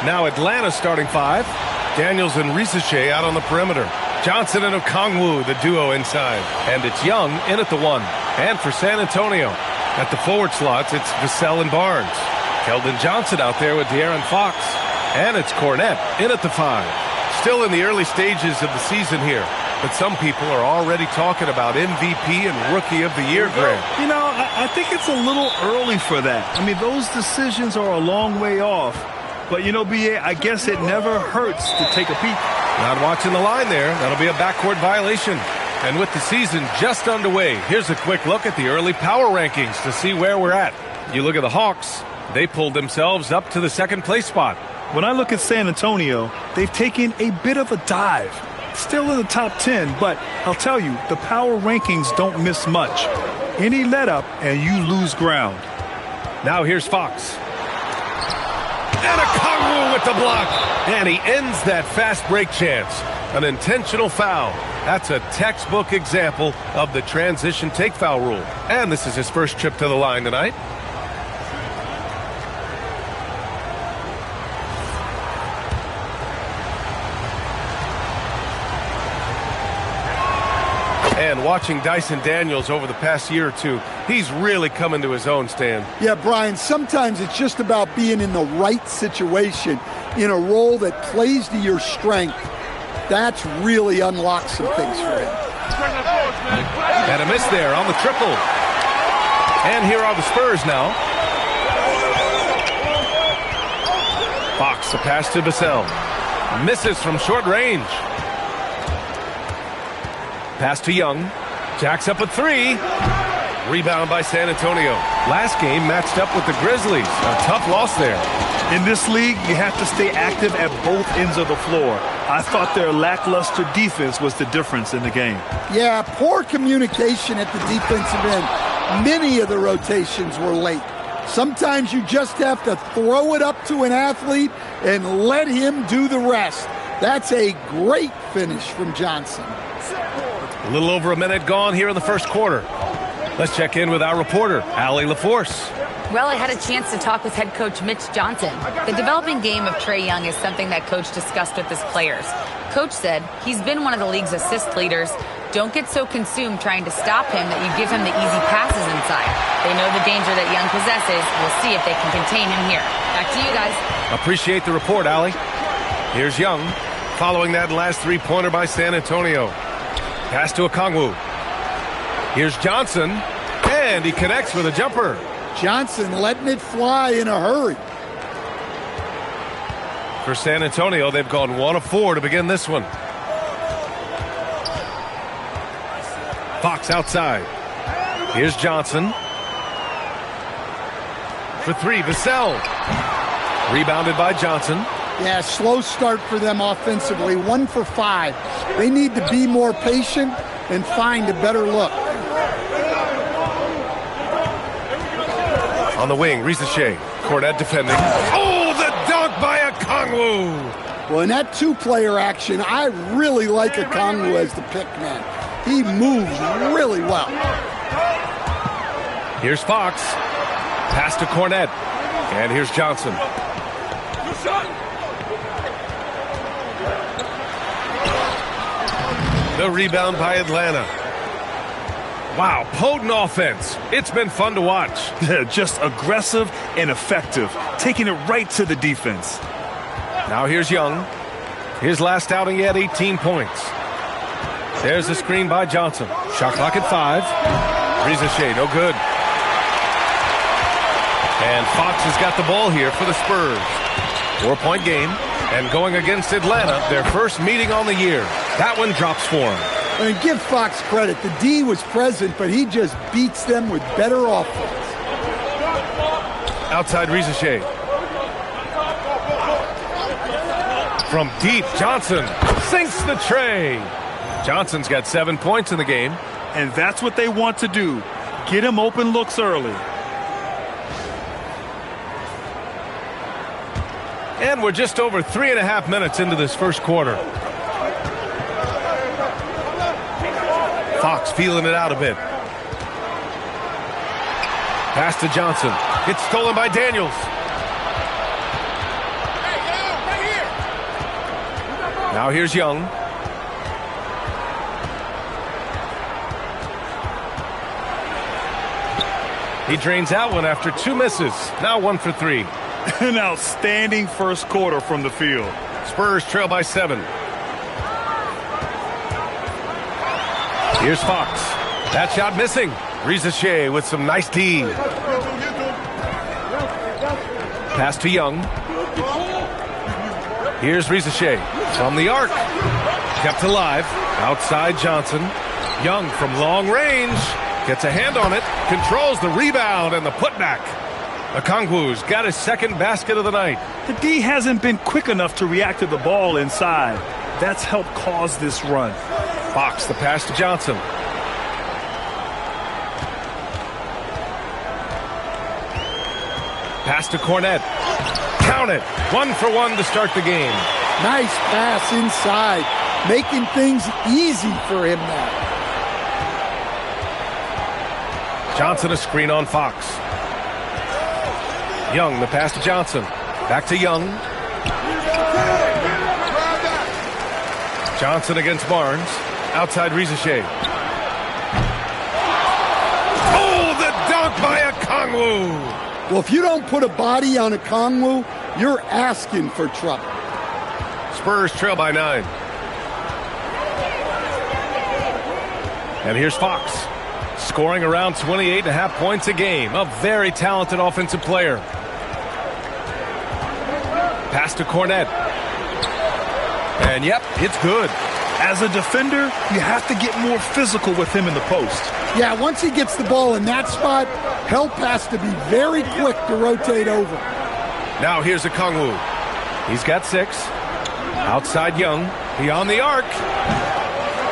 Now Atlanta starting 5. Daniels and Risachet out on the perimeter. Johnson and Okongwu, the duo inside. And it's Young in at the 1. And for San Antonio, at the forward slots, it's Vassell and Barnes. Keldon Johnson out there with De'Aaron Fox. And it's Cornette in at the 5. Still in the early stages of the season here, but some people are already talking about MVP and Rookie of the Year, Greg. You know, I think it's a little early for that. I mean, those decisions are a long way off. But, you know, B.A., I guess it never hurts to take a peek. Not watching the line there. That'll be a backcourt violation. And with the season just underway, here's a quick look at the early power rankings to see where we're at. You look at the Hawks. They pulled themselves up to the second place spot. When I look at San Antonio, they've taken a bit of a dive. Still in the top 10, but I'll tell you, the power rankings don't miss much. Any let up and you lose ground. Now here's Fox. And Okongwu with the block. And he ends that fast break chance. An intentional foul. That's a textbook example of the transition take foul rule. And this is his first trip to the line tonight. And watching Dyson Daniels over the past year or two, he's really coming to his own, Stan. Yeah, Brian, sometimes it's just about being in the right situation, in a role that plays to your strength. That's really unlocked some things for him. And a miss there on the triple. And here are the Spurs now. Fox, the pass to Vassell. Misses from short range. Pass to Young. Jacks up a 3. Rebound by San Antonio. Last game matched up with the Grizzlies. A tough loss there. In this league, you have to stay active at both ends of the floor. I thought their lackluster defense was the difference in the game. Yeah, poor communication at the defensive end. Many of the rotations were late. Sometimes you just have to throw it up to an athlete and let him do the rest. That's a great finish from Johnson. A little over a minute gone here in the first quarter. Let's check in with our reporter, Allie LaForce. Well, I had a chance to talk with head coach Mitch Johnson. The developing game of Trae Young is something that coach discussed with his players. Coach said he's been one of the league's assist leaders. Don't get so consumed trying to stop him that you give him the easy passes inside. They know the danger that Young possesses. We'll see if they can contain him here. Back to you guys. Appreciate the report, Allie. Here's Young, following that last three-pointer by San Antonio. Pass to Okongwu. Here's Johnson, and he connects with a jumper. Johnson letting it fly in a hurry. For San Antonio, they've gone 1 of 4 to begin this one. Fox outside. Here's Johnson. For 3, Vassell. Rebounded by Johnson. Yeah, slow start for them offensively. 1 for 5. They need to be more patient and find a better look. On the wing, Risachet. Cornette defending. Oh, the dunk by Okongwu! Well, in that two-player action, I really like Okongwu as the pick man. He moves really well. Here's Fox. Pass to Cornette. And here's Johnson. The rebound by Atlanta. Wow, potent offense. It's been fun to watch. Just aggressive and effective, taking it right to the defense. Now here's Young. His last outing, he had 18 points. There's the screen by Johnson. Shot clock at 5. Risachet, no good. And Fox has got the ball here for the Spurs. 4-point game. And going against Atlanta, their first meeting on the year. That one drops for him. And give Fox credit. The D was present, but he just beats them with better offense. Outside Risachet. From deep, Johnson sinks the tray. Johnson's got 7 points in the game. And that's what they want to do. Get him open looks early. And we're just over 3.5 minutes into this first quarter. Fox feeling it out a bit. Pass to Johnson. It's stolen by Daniels. Now here's Young. He drains that one after 2 misses. Now 1 for 3. An outstanding first quarter from the field. Spurs trail by 7. Here's Fox. That shot missing. Rizachet with some nice D. Pass to Young. Here's Rizachet from the arc. Kept alive. Outside Johnson. Young from long range. Gets a hand on it. Controls the rebound and the putback. Okongwu's got his second basket of the night. The D hasn't been quick enough to react to the ball inside. That's helped cause this run. Fox, the pass to Johnson. Pass to Cornette. Count it. 1 for 1 to start the game. Nice pass inside, making things easy for him now. Johnson a screen on Fox. Young, the pass to Johnson. Back to Young. Johnson against Barnes. Outside Rizachet. Oh, the dunk by Okongwu. Well, if you don't put a body on Okongwu, you're asking for trouble. Spurs trail by 9. And here's Fox. Scoring around 28.5 points a game. A very talented offensive player. Pass to Cornette. And yep, it's good. As a defender, you have to get more physical with him in the post. Yeah, once he gets the ball in that spot, help has to be very quick to rotate over. Now here's Okongwu. He's got 6. Outside Young. Beyond the arc.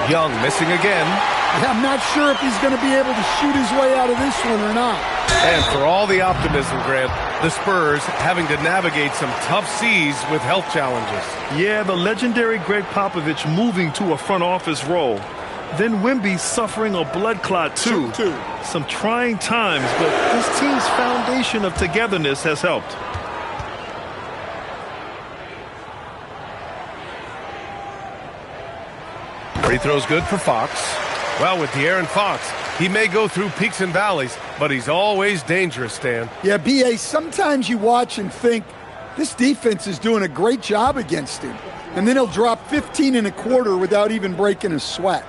Young missing again. I'm not sure if he's going to be able to shoot his way out of this one or not. And for all the optimism, Grant, the Spurs having to navigate some tough seas with health challenges. Yeah, the legendary Greg Popovich moving to a front office role. Then Wemby suffering a blood clot too. Some trying times, but this team's foundation of togetherness has helped. Free throw's good for Fox. Well, with De'Aaron Fox, he may go through peaks and valleys, but he's always dangerous, Stan. Yeah, B.A., sometimes you watch and think, this defense is doing a great job against him. And then he'll drop 15 in a quarter without even breaking a sweat.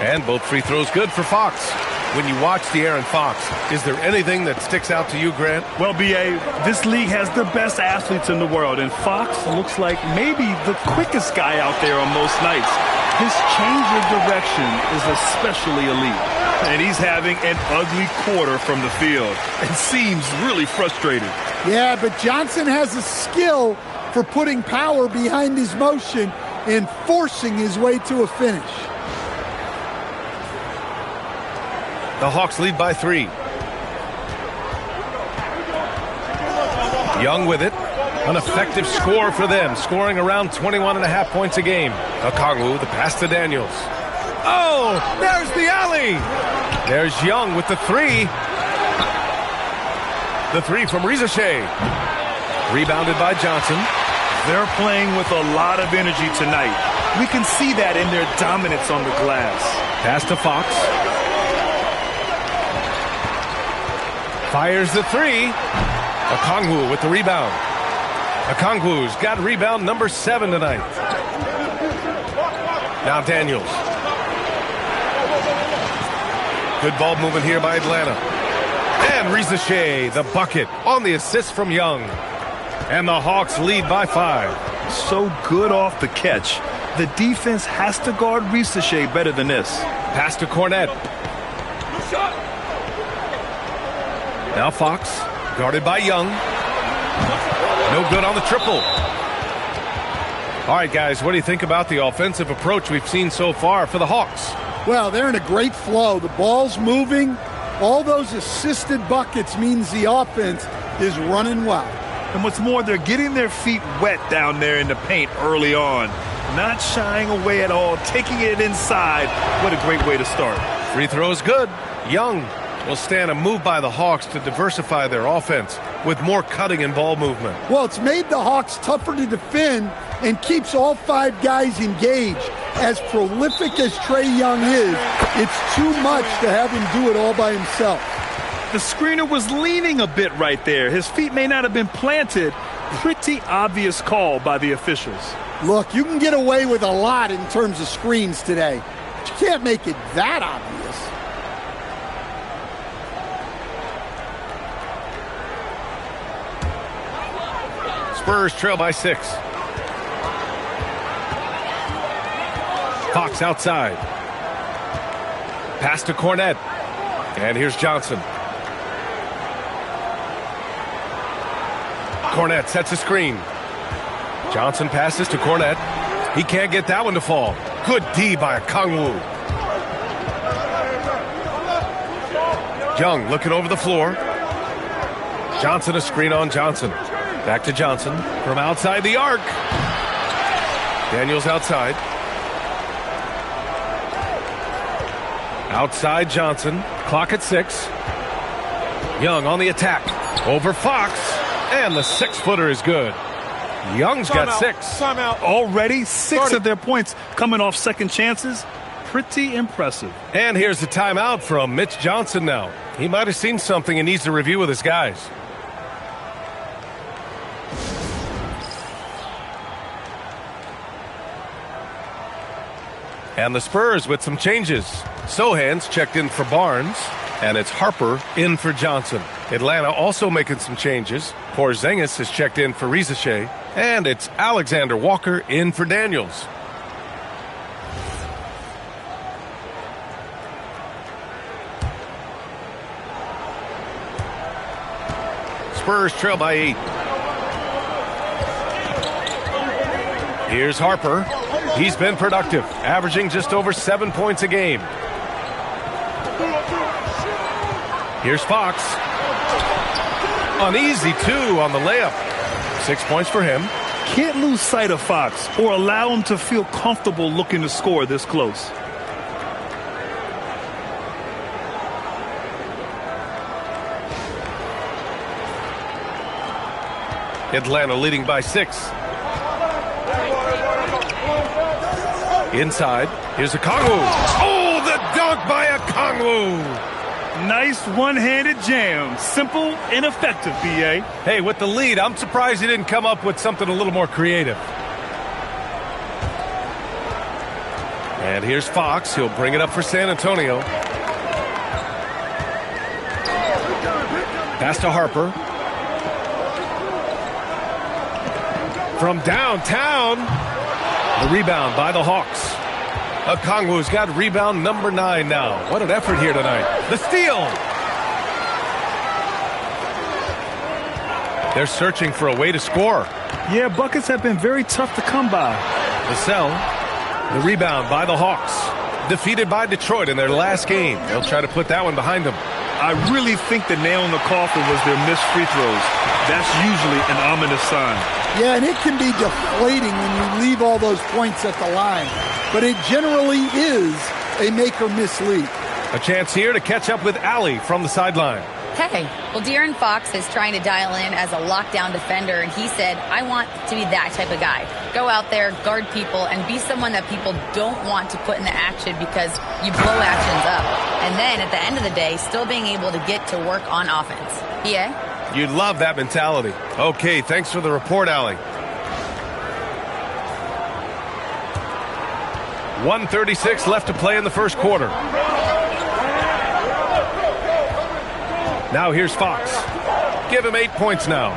And both free throws good for Fox. When you watch De'Aaron Fox, is there anything that sticks out to you, Grant? Well, B.A., this league has the best athletes in the world, and Fox looks like maybe the quickest guy out there on most nights. His change of direction is especially elite, and he's having an ugly quarter from the field and seems really frustrated. Yeah, but Johnson has a skill for putting power behind his motion and forcing his way to a finish. The Hawks lead by 3. Young with it. An effective score for them, scoring around 21.5 points a game. Okongwu, the pass to Daniels. Oh, there's the alley. There's Young with the 3. The 3 from Rizachet. Rebounded by Johnson. They're playing with a lot of energy tonight. We can see that in their dominance on the glass. Pass to Fox. Fires the 3. Okongwu with the rebound. Okongwu's got rebound number 7 tonight. Now Daniels. Good ball movement here by Atlanta. And Rizachet, the bucket on the assist from Young. And the Hawks lead by 5. So good off the catch. The defense has to guard Rizachet better than this. Pass to Cornette. Now Fox, guarded by Young. No good on the triple. All right, guys, what do you think about the offensive approach we've seen so far for the Hawks? Well, they're in a great flow. The ball's moving. All those assisted buckets means the offense is running well. And what's more, they're getting their feet wet down there in the paint early on. Not shying away at all, taking it inside. What a great way to start. Free throw is good. Young. will stand a move by the Hawks to diversify their offense with more cutting and ball movement. Well, it's made the Hawks tougher to defend and keeps all 5 guys engaged. As prolific as Trae Young is, it's too much to have him do it all by himself. The screener was leaning a bit right there. His feet may not have been planted. Pretty obvious call by the officials. Look, you can get away with a lot in terms of screens today, but you can't make it that obvious. Spurs trail by 6. Fox outside. Pass to Cornette. And here's Johnson. Cornette sets a screen. Johnson passes to Cornette. He can't get that one to fall. Good D by Okongwu. Young looking over the floor. Johnson a screen on Johnson. Back to Johnson from outside the arc. Daniels outside. Outside Johnson. Clock at 6. Young on the attack. Over Fox. And the 6-footer is good. Young's got 6. Timeout. Already 6 of their points coming off second chances. Pretty impressive. And here's the timeout from Mitch Johnson now. He might have seen something and needs to review with his guys. And the Spurs with some changes. Sohan's checked in for Barnes, and it's Harper in for Johnson. Atlanta also making some changes. Porzingis is checked in for Risache, and it's Alexander Walker in for Daniels. Spurs trail by 8. Here's Harper. He's been productive, averaging just over 7 points a game. Here's Fox. An easy 2 on the layup. 6 points for him. Can't lose sight of Fox or allow him to feel comfortable looking to score this close. Atlanta leading by 6. Inside, here's Okongwu. Oh, the dunk by Okongwu. Nice one-handed jam. Simple and effective, B.A. Hey, with the lead, I'm surprised he didn't come up with something a little more creative. And here's Fox. He'll bring it up for San Antonio. Pass to Harper. From downtown. The rebound by the Hawks. Okongwu's got rebound number 9 now. What an effort here tonight. The steal. They're searching for a way to score. Yeah, buckets have been very tough to come by. Vassell, the rebound by the Hawks. Defeated by Detroit in their last game. They'll try to put that one behind them. I really think the nail in the coffin was their missed free throws. That's usually an ominous sign. Yeah, and it can be deflating when you leave all those points at the line. But it generally is a make-or-miss lead. A chance here to catch up with Allie from the sideline. Hey, well, De'Aaron Fox is trying to dial in as a lockdown defender, and he said, I want to be that type of guy. Go out there, guard people, and be someone that people don't want to put into action because you blow actions up. And then, at the end of the day, still being able to get to work on offense. Yeah? You'd love that mentality. Okay, thanks for the report, Allie. 1:36 left to play in the first quarter. Now here's Fox. Give him 8 points now.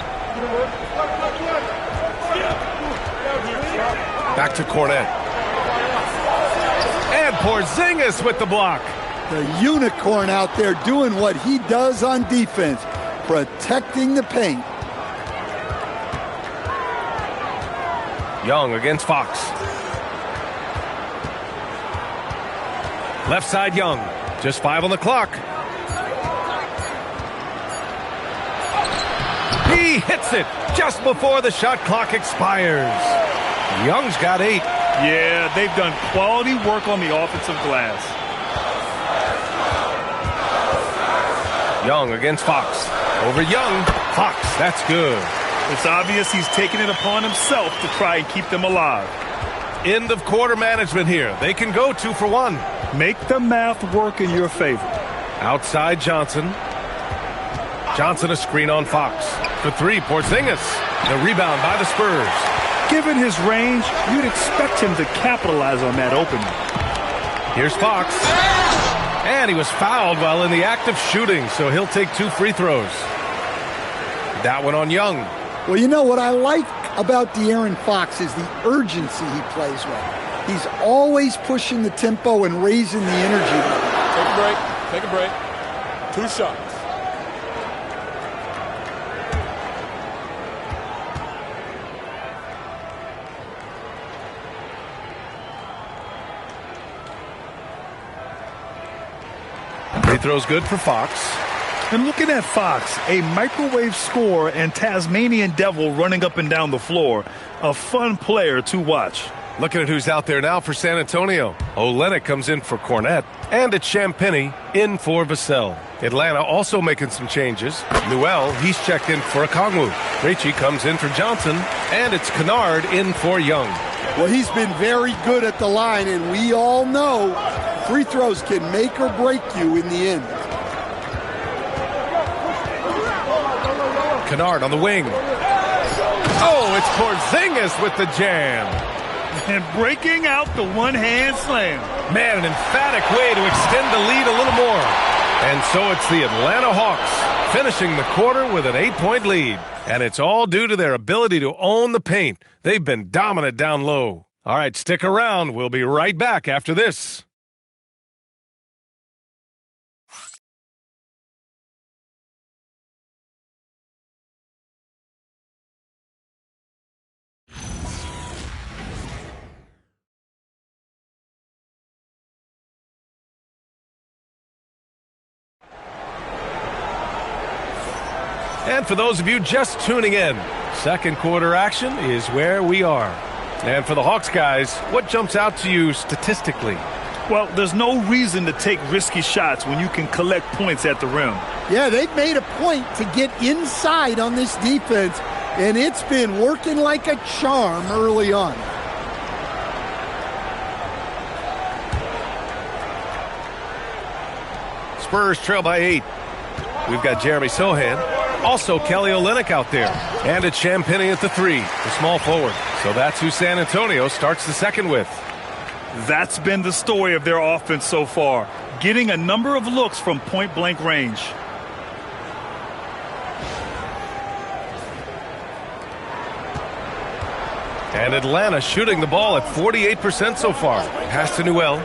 Back to Cornette. And Porzingis with the block. The unicorn out there doing what he does on defense, protecting the paint. Young against Fox. Left side Young. Just 5 on the clock. He hits it just before the shot clock expires. Young's got 8. Yeah, they've done quality work on the offensive glass. Young against Fox. Over Young. Fox, that's good. It's obvious he's taking it upon himself to try and keep them alive. End of quarter management here. They can go 2 for 1. Make the math work in your favor. Outside Johnson. Johnson a screen on Fox. For 3, Porzingis. The rebound by the Spurs. Given his range, you'd expect him to capitalize on that opening. Here's Fox. And he was fouled while in the act of shooting, so he'll take 2 free throws. That one on Young. Well, you know what I like about De'Aaron Fox is the urgency he plays with. He's always pushing the tempo and raising the energy level. Take a break. Take a break. 2 shots. Free throw's good for Fox. And looking at Fox, a microwave scorer and Tasmanian devil running up and down the floor. A fun player to watch. Looking at who's out there now for San Antonio. Olynyk comes in for Cornette. And it's Champagnie in for Vassell. Atlanta also making some changes. Newell, he's checked in for Okongwu. Krejci comes in for Johnson. And it's Kennard in for Young. Well, he's been very good at the line, and we all know free throws can make or break you in the end. Kennard on the wing. Oh, it's Porzingis with the jam. And breaking out the one-hand slam. Man, an emphatic way to extend the lead a little more. And so it's the Atlanta Hawks finishing the quarter with an 8-point lead. And it's all due to their ability to own the paint. They've been dominant down low. All right, stick around. We'll be right back after this. And for those of you just tuning in, second quarter action is where we are. And for the Hawks guys, what jumps out to you statistically? Well, there's no reason to take risky shots when you can collect points at the rim. Yeah, they've made a point to get inside on this defense, and it's been working like a charm early on. Spurs trail by 8. We've got Jeremy Sohan. Also, Kelly Olynyk out there. And it's Champagnie at the 3, the small forward. So that's who San Antonio starts the second with. That's been the story of their offense so far, getting a number of looks from point-blank range. And Atlanta shooting the ball at 48% so far. Pass to Newell.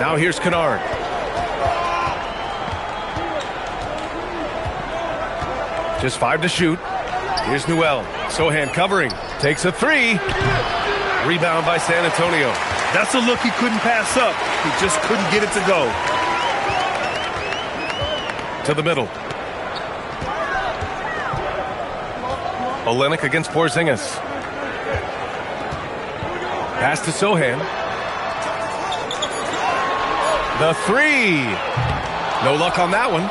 Now here's Kennard. Just 5 to shoot. Here's Newell. Sohan covering. Takes a 3. Rebound by San Antonio. That's a look he couldn't pass up. He just couldn't get it to go. To the middle. Olynyk against Porzingis. Pass to Sohan. The 3. No luck on that one.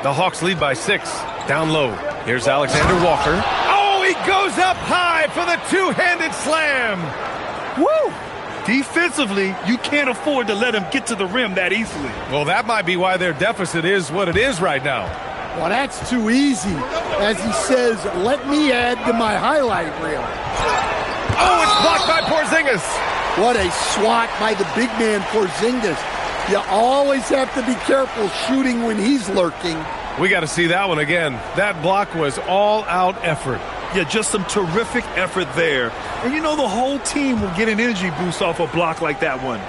The Hawks lead by 6. Down low. Here's Alexander Walker. Oh, he goes up high for the two-handed slam. Woo! Defensively, you can't afford to let him get to the rim that easily. Well, that might be why their deficit is what it is right now. Well, that's too easy. As he says, let me add to my highlight reel. Oh, it's blocked by Porzingis. What a swat by the big man Porzingis. You always have to be careful shooting when he's lurking. We got to see that one again. That block was all-out effort. Yeah, just some terrific effort there. And you know the whole team will get an energy boost off a block like that one.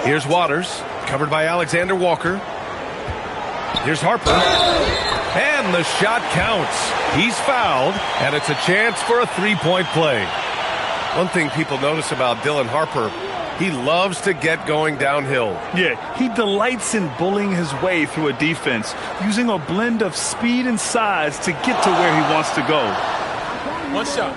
Here's Waters, covered by Alexander Walker. Here's Harper. And the shot counts. He's fouled, and it's a chance for a three-point play. One thing people notice about Dylan Harper, he loves to get going downhill. Yeah, he delights in bullying his way through a defense, using a blend of speed and size to get to where he wants to go. One shot.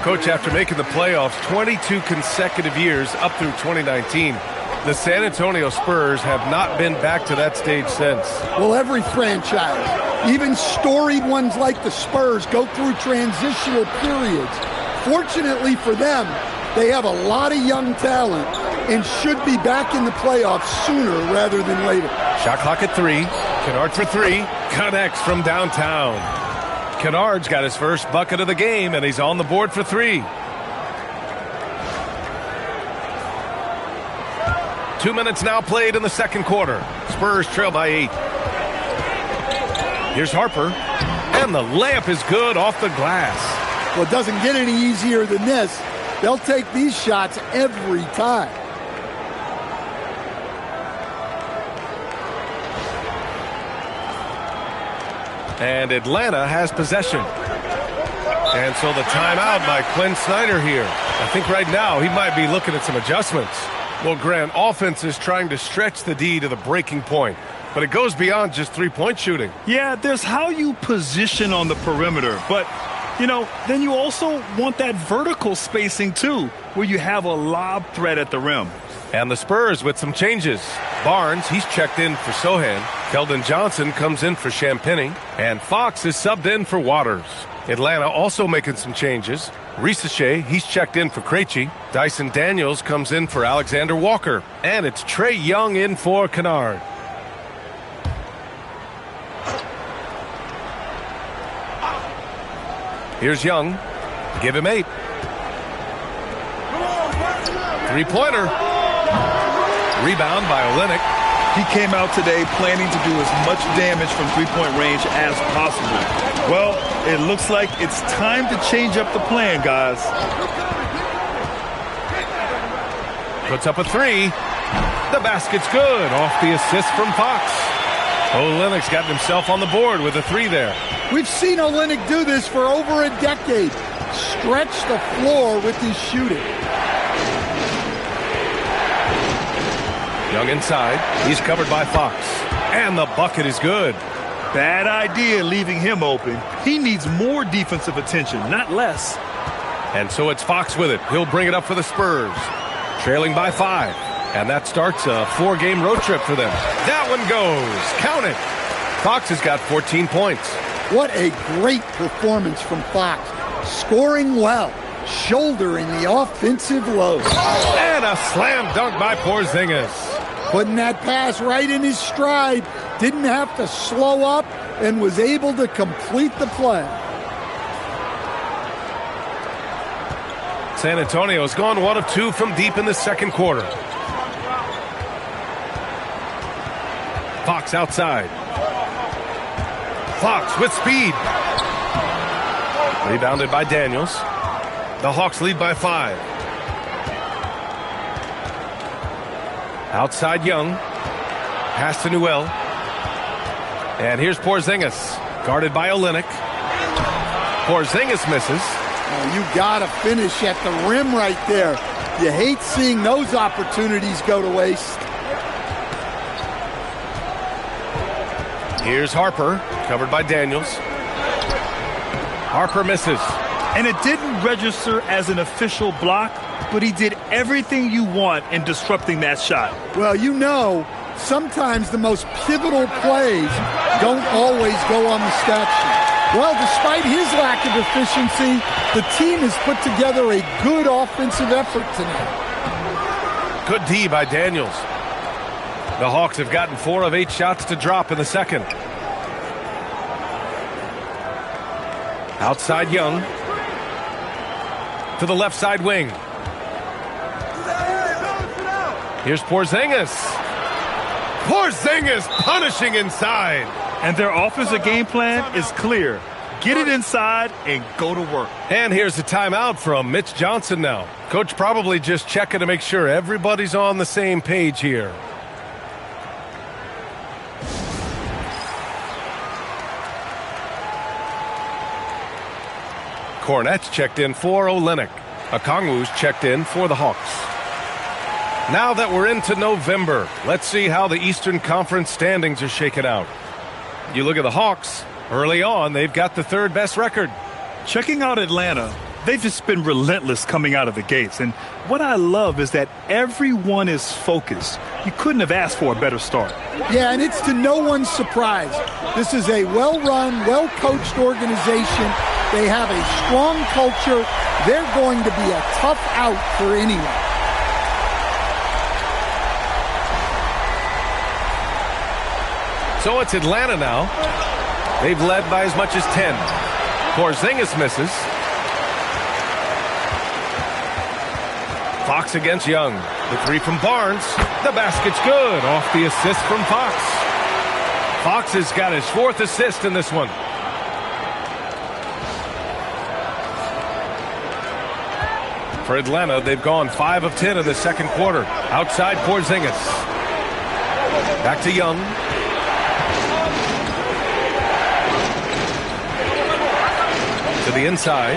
Coach, after making the playoffs 22 consecutive years up through 2019, the San Antonio Spurs have not been back to that stage since. Well, every franchise, even storied ones like the Spurs, go through transitional periods. Fortunately for them, they have a lot of young talent and should be back in the playoffs sooner rather than later. Shot clock at 3. Kennard for 3. Connects from downtown. Kennard's got his first bucket of the game, and he's on the board for 3. 2 minutes now played in the second quarter. Spurs trail by 8. Here's Harper, and the layup is good off the glass. Well, it doesn't get any easier than this. They'll take these shots every time. And Atlanta has possession. And so the timeout by Quinn Snyder here. I think right now he might be looking at some adjustments. Well, Grant, offense is trying to stretch the D to the breaking point, but it goes beyond just three-point shooting. Yeah, there's how you position on the perimeter, but, you know, then you also want that vertical spacing too, where you have a lob threat at the rim. And the Spurs with some changes. Barnes, he's checked in for Sohan. Keldon Johnson comes in for Champagny. And Fox is subbed in for Waters. Atlanta also making some changes. Risache, he's checked in for Krejci. Dyson Daniels comes in for Alexander Walker. And it's Trae Young in for Kennard. Here's Young. Give him 8. Three-pointer. Rebound by Olynyk. He came out today planning to do as much damage from three-point range as possible. Well, it looks like it's time to change up the plan, guys. Puts up a 3. The basket's good off the assist from Fox. Olynyk's gotten himself on the board with a 3 there. We've seen Olynyk do this for over a decade. Stretch the floor with his shooting. Young inside. He's covered by Fox. And the bucket is good. Bad idea leaving him open. He needs more defensive attention, not less. And so it's Fox with it. He'll bring it up for the Spurs. Trailing by 5. And that starts a 4-game road trip for them. That one goes. Count it. Fox has got 14 points. What a great performance from Fox. Scoring well. Shouldering the offensive load. And a slam dunk by Porzingis. Putting that pass right in his stride. Didn't have to slow up and was able to complete the play. San Antonio's gone 1 of 2 from deep in the second quarter. Fox outside. Fox with speed. Rebounded by Daniels. The Hawks lead by 5. Outside Young. Pass to Newell. And here's Porzingis. Guarded by Olynyk. Porzingis misses. Oh, you got to finish at the rim right there. You hate seeing those opportunities go to waste. Here's Harper. Covered by Daniels. Harper misses. And it didn't register as an official block, but he did everything you want in disrupting that shot. Well, you know, sometimes the most pivotal plays don't always go on the stat sheet. Well, despite his lack of efficiency, the team has put together a good offensive effort tonight. Good D by Daniels. The Hawks have gotten 4 of 8 shots to drop in the second. Outside Young. To the left side wing. Here's Porzingis. Porzingis punishing inside. And their offensive game plan is clear. Get it inside and go to work. And here's the timeout from Mitch Johnson now. Coach probably just checking to make sure everybody's on the same page here. Cornette's checked in for Olynyk. Okongwu's checked in for the Hawks. Now that we're into November, let's see how the Eastern Conference standings are shaken out. You look at the Hawks. Early on, they've got the 3rd best record. Checking out Atlanta, They've just been relentless coming out of the gates. And what I love is that everyone is focused. You couldn't have asked for a better start. Yeah, and it's to no one's surprise. This is a well-run, well-coached organization. They have a strong culture. They're going to be a tough out for anyone. So it's Atlanta now. They've led by as much as 10. Porzingis misses. Fox against Young. The three from Barnes. The basket's good. Off the assist from Fox. Fox has got his 4th assist in this one. For Atlanta, they've gone 5 of 10 in the second quarter. Outside Porzingis. Back to Young. To the inside.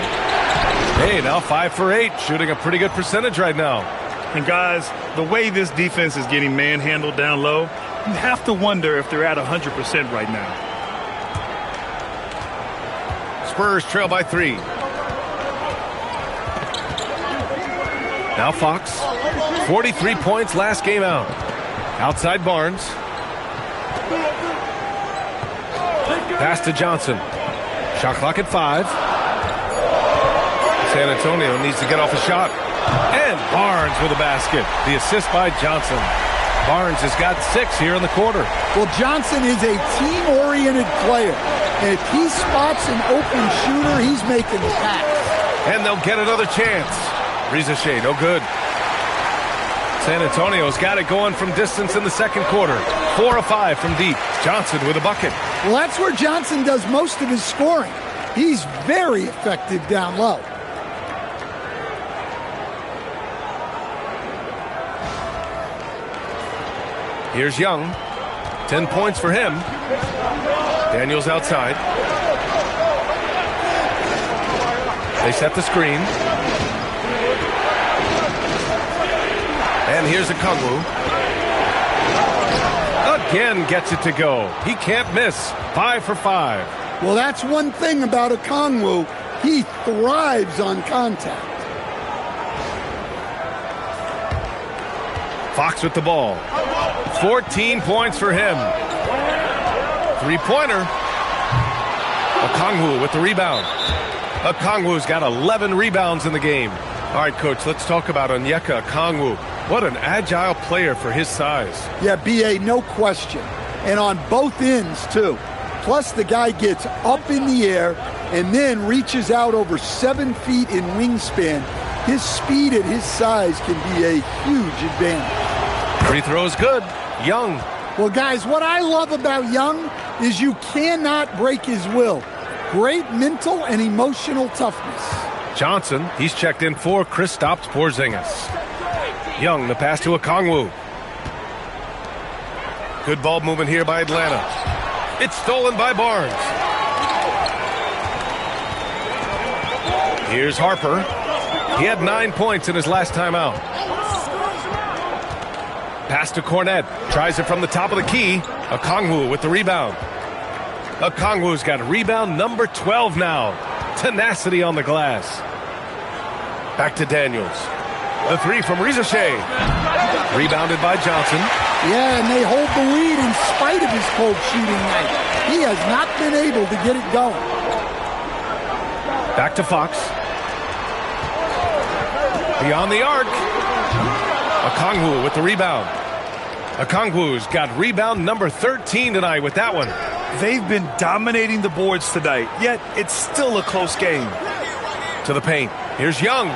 Hey, now 5 for 8, shooting a pretty good percentage right now. And guys, the way this defense is getting manhandled down low, you have to wonder if they're at 100% right now. Spurs trail by 3. Now Fox. 43 points last game out. Outside Barnes. Pass to Johnson. Shot clock at 5. San Antonio needs to get off a shot. And Barnes with a basket. The assist by Johnson. Barnes has got 6 here in the quarter. Well, Johnson is a team-oriented player. And if he spots an open shooter, he's making the pass. And they'll get another chance. Rizachet, no good. San Antonio's got it going from distance in the second quarter. 4 of 5 from deep. Johnson with a bucket. Well, that's where Johnson does most of his scoring. He's very effective down low. Here's Young. 10 points for him. Daniels outside. They set the screen. And here's Okongwu. Again gets it to go. He can't miss. 5 for 5. Well, that's one thing about Okongwu. He thrives on contact. Fox with the ball. 14 points for him. 3-pointer. Okongwu with the rebound. Okongwu's got 11 rebounds in the game. All right, Coach, let's talk about Onyeka Okongwu. What an agile player for his size. Yeah, B.A., no question. And on both ends, too. Plus, the guy gets up in the air and then reaches out over 7 feet in wingspan. His speed at his size can be a huge advantage. Free throws good. Young. Well, guys, what I love about Young is you cannot break his will. Great mental and emotional toughness. Johnson, he's checked in for Kristaps Porzingis. Young, the pass to Okongwu. Good ball movement here by Atlanta. It's stolen by Barnes. Here's Harper. He had 9 points in his last time out. Pass to Cornette. Tries it from the top of the key. Okongwu with the rebound. Okongwu's got rebound number 12 now. Tenacity on the glass. Back to Daniels. The 3 from Rizachet. Rebounded by Johnson. Yeah, and they hold the lead in spite of his cold shooting night. He has not been able to get it going. Back to Fox. Beyond the arc. Okongwu with the rebound. Okongwu's got rebound number 13 tonight with that one. They've been dominating the boards tonight, yet it's still a close game. To the paint. Here's Young.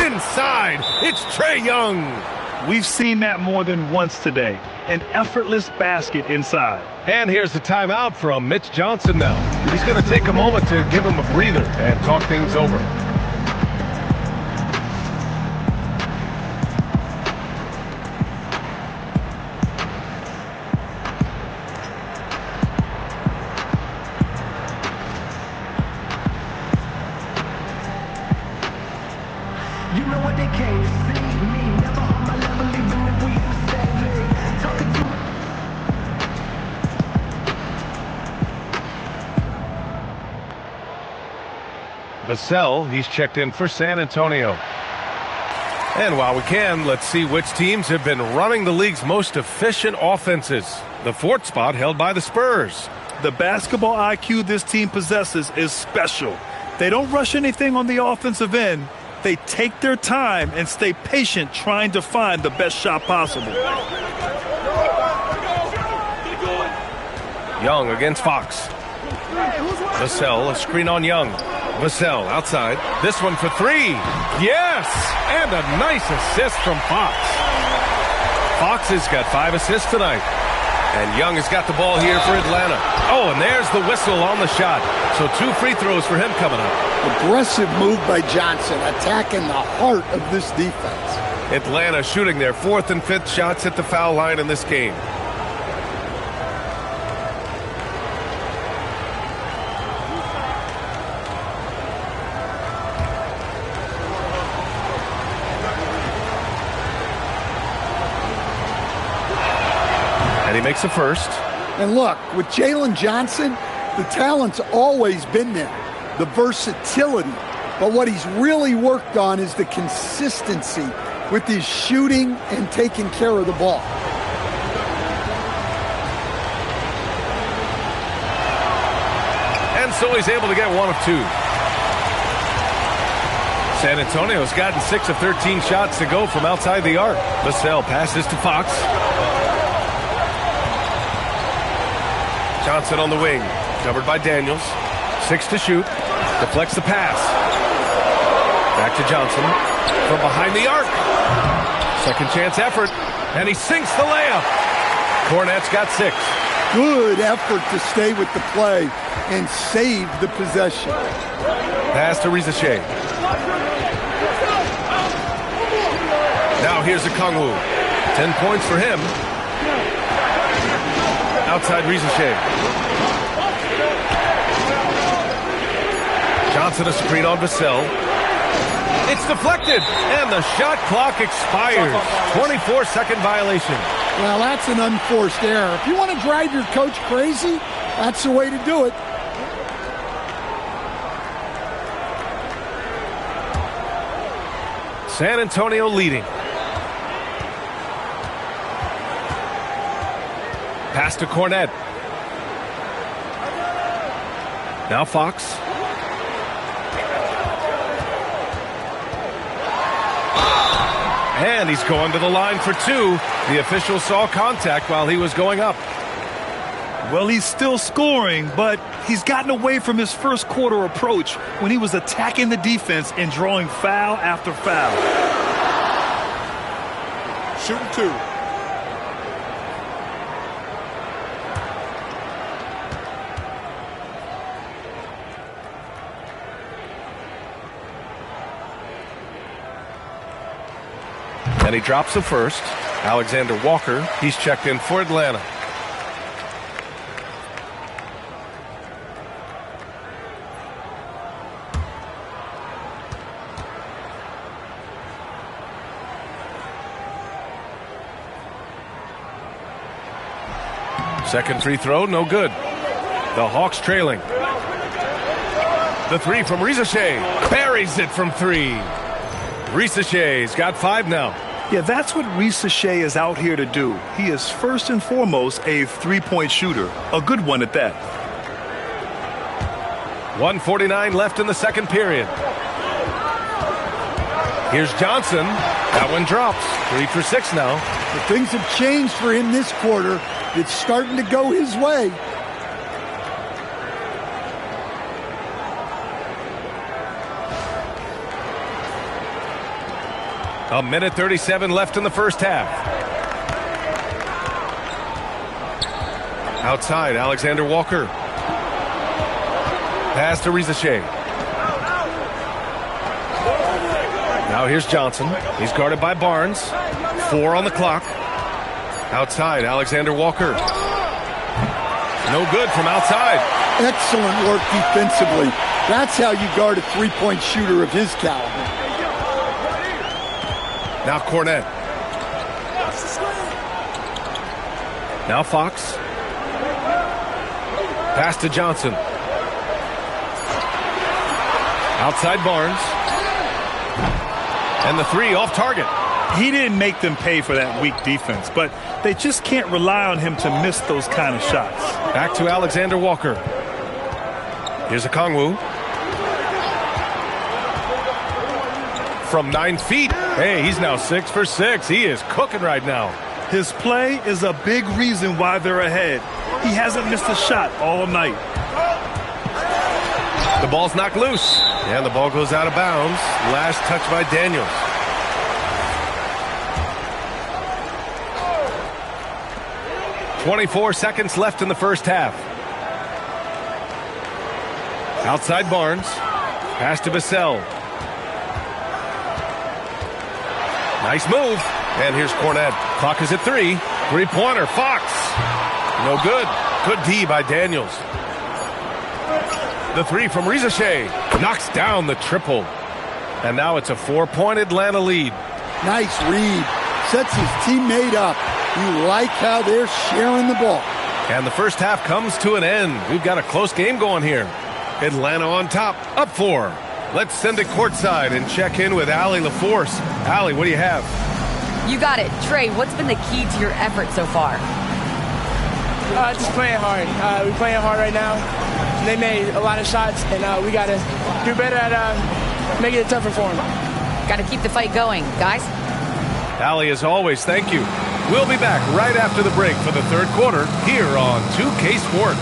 Inside. It's Trae Young. We've seen that more than once today. An effortless basket inside. And here's the timeout from Mitch Johnson now. He's going to take a moment to give him a breather and talk things over. You know what they can't see me, never on my level, even if we in the same league. Talking to Vassell, he's checked in for San Antonio. And while we can, let's see which teams have been running the league's most efficient offenses. The fourth spot held by the Spurs. The basketball IQ this team possesses is special. They don't rush anything on the offensive end. They take their time and stay patient trying to find the best shot possible. Young against Fox. Vassell, a screen on Young. Vassell outside. This one for three. Yes! And a nice assist from Fox. Fox has got 5 assists tonight. And Young has got the ball here for Atlanta. Oh, and there's the whistle on the shot. So 2 free throws for him coming up. Aggressive move by Johnson, attacking the heart of this defense. Atlanta shooting their 4th and 5th shots at the foul line in this game. And he makes a first. And look, with Jalen Johnson, the talent's always been there, the versatility. But what he's really worked on is the consistency with his shooting and taking care of the ball. And so he's able to get 1 of 2. San Antonio's gotten 6 of 13 shots to go from outside the arc. Vassell passes to Fox. Johnson on the wing, covered by Daniels. 6 to shoot, deflects the pass. Back to Johnson, from behind the arc. Second chance effort, and he sinks the layup. Cornette's got 6. Good effort to stay with the play and save the possession. Pass to Rizachet. Now here's Okongwu. 10 points for him. Outside Rizachet. Johnson a screen on Vassell. It's deflected, and the shot clock expires. 24-second violation. Well, that's an unforced error. If you want to drive your coach crazy, that's the way to do it. San Antonio leading. Pass to Cornette. Now Fox. And he's going to the line for 2. The official saw contact while he was going up. Well, he's still scoring, but he's gotten away from his first quarter approach when he was attacking the defense and drawing foul after foul. Shooting 2. And he drops the first. Alexander Walker, he's checked in for Atlanta. Second free throw, no good. The Hawks trailing. The 3 from Rizachet. Buries it from 3. Risachet's got 5 now. Yeah, that's what Rizachet is out here to do. He is first and foremost a three-point shooter, a good one at that. 1:49 left in the second period. Here's Johnson. That one drops. 3 for 6 now. But things have changed for him this quarter. It's starting to go his way. A minute 37 left in the first half. Outside, Alexander Walker. Pass to Rizachet. Now here's Johnson. He's guarded by Barnes. 4 on the clock. Outside, Alexander Walker. No good from outside. Excellent work defensively. That's how you guard a three-point shooter of his caliber. Now Cornette. Now Fox. Pass to Johnson. Outside Barnes. And the three off target. He didn't make them pay for that weak defense, but they just can't rely on him to miss those kind of shots. Back to Alexander Walker. Here's Okongwu. From 9 feet. Hey, he's now 6 for 6. He is cooking right now. His play is a big reason why they're ahead. He hasn't missed a shot all night. The ball's knocked loose, and the ball goes out of bounds. Last touch by Daniels. .24 seconds left in the first half. Outside Barnes. Pass to Vassell. Nice move. And here's Cornette. Clock is at 3. Three-pointer. Fox. No good. Good D by Daniels. The three from Rizachet knocks down the triple. And now it's a 4-point Atlanta lead. Nice read. Sets his teammate up. You like how they're sharing the ball. And the first half comes to an end. We've got a close game going here. Atlanta on top, up 4. Let's send it courtside and check in with Allie LaForce. Allie, what do you have? You got it. Trey, what's been the key to your effort so far? Just playing hard. We're playing hard right now. They made a lot of shots, and we got to do better at making it tougher for them. Got to keep the fight going, guys. Allie, as always, thank you. We'll be back right after the break for the third quarter here on 2K Sports.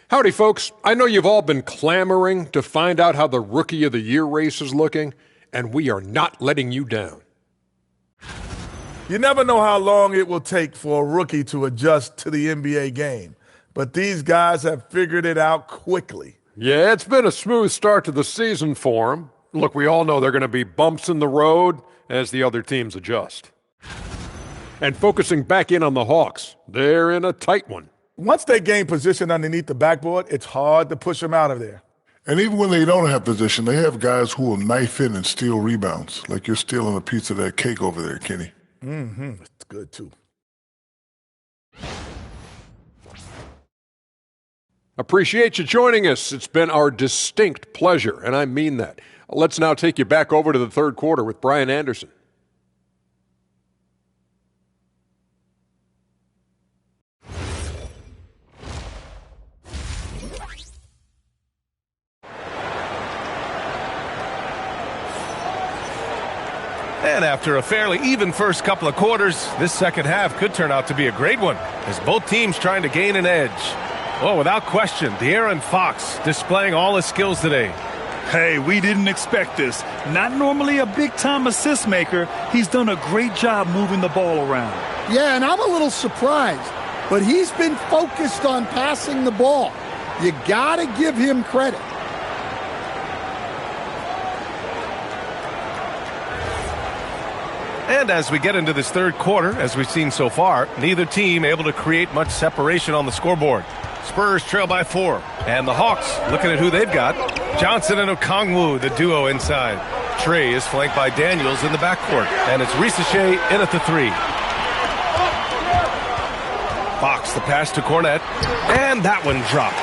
Howdy, folks. I know you've all been clamoring to find out how the Rookie of the Year race is looking, and we are not letting you down. You never know how long it will take for a rookie to adjust to the NBA game, but these guys have figured it out quickly. Yeah, it's been a smooth start to the season for them. Look, we all know there are going to be bumps in the road as the other teams adjust. And focusing back in on the Hawks, they're in a tight one. Once they gain position underneath the backboard, it's hard to push them out of there. And even when they don't have position, they have guys who will knife in and steal rebounds, like you're stealing a piece of that cake over there, Kenny. Mm-hmm. It's good, too. Appreciate you joining us. It's been our distinct pleasure, and I mean that. Let's now take you back over to the third quarter with Brian Anderson. And after a fairly even first couple of quarters, this second half could turn out to be a great one, as both teams trying to gain an edge. Well, without question, De'Aaron Fox displaying all his skills today. Hey, we didn't expect this. Not normally a big-time assist maker. He's done a great job moving the ball around. Yeah, and I'm a little surprised, but he's been focused on passing the ball. You got to give him credit. And as we get into this third quarter, as we've seen so far, neither team able to create much separation on the scoreboard. Spurs trail by 4. And the Hawks, looking at who they've got, Johnson and Okongwu, the duo inside. Trey is flanked by Daniels in the backcourt. And it's Rizachet in at the 3. Fox, the pass to Cornette. And that one drops.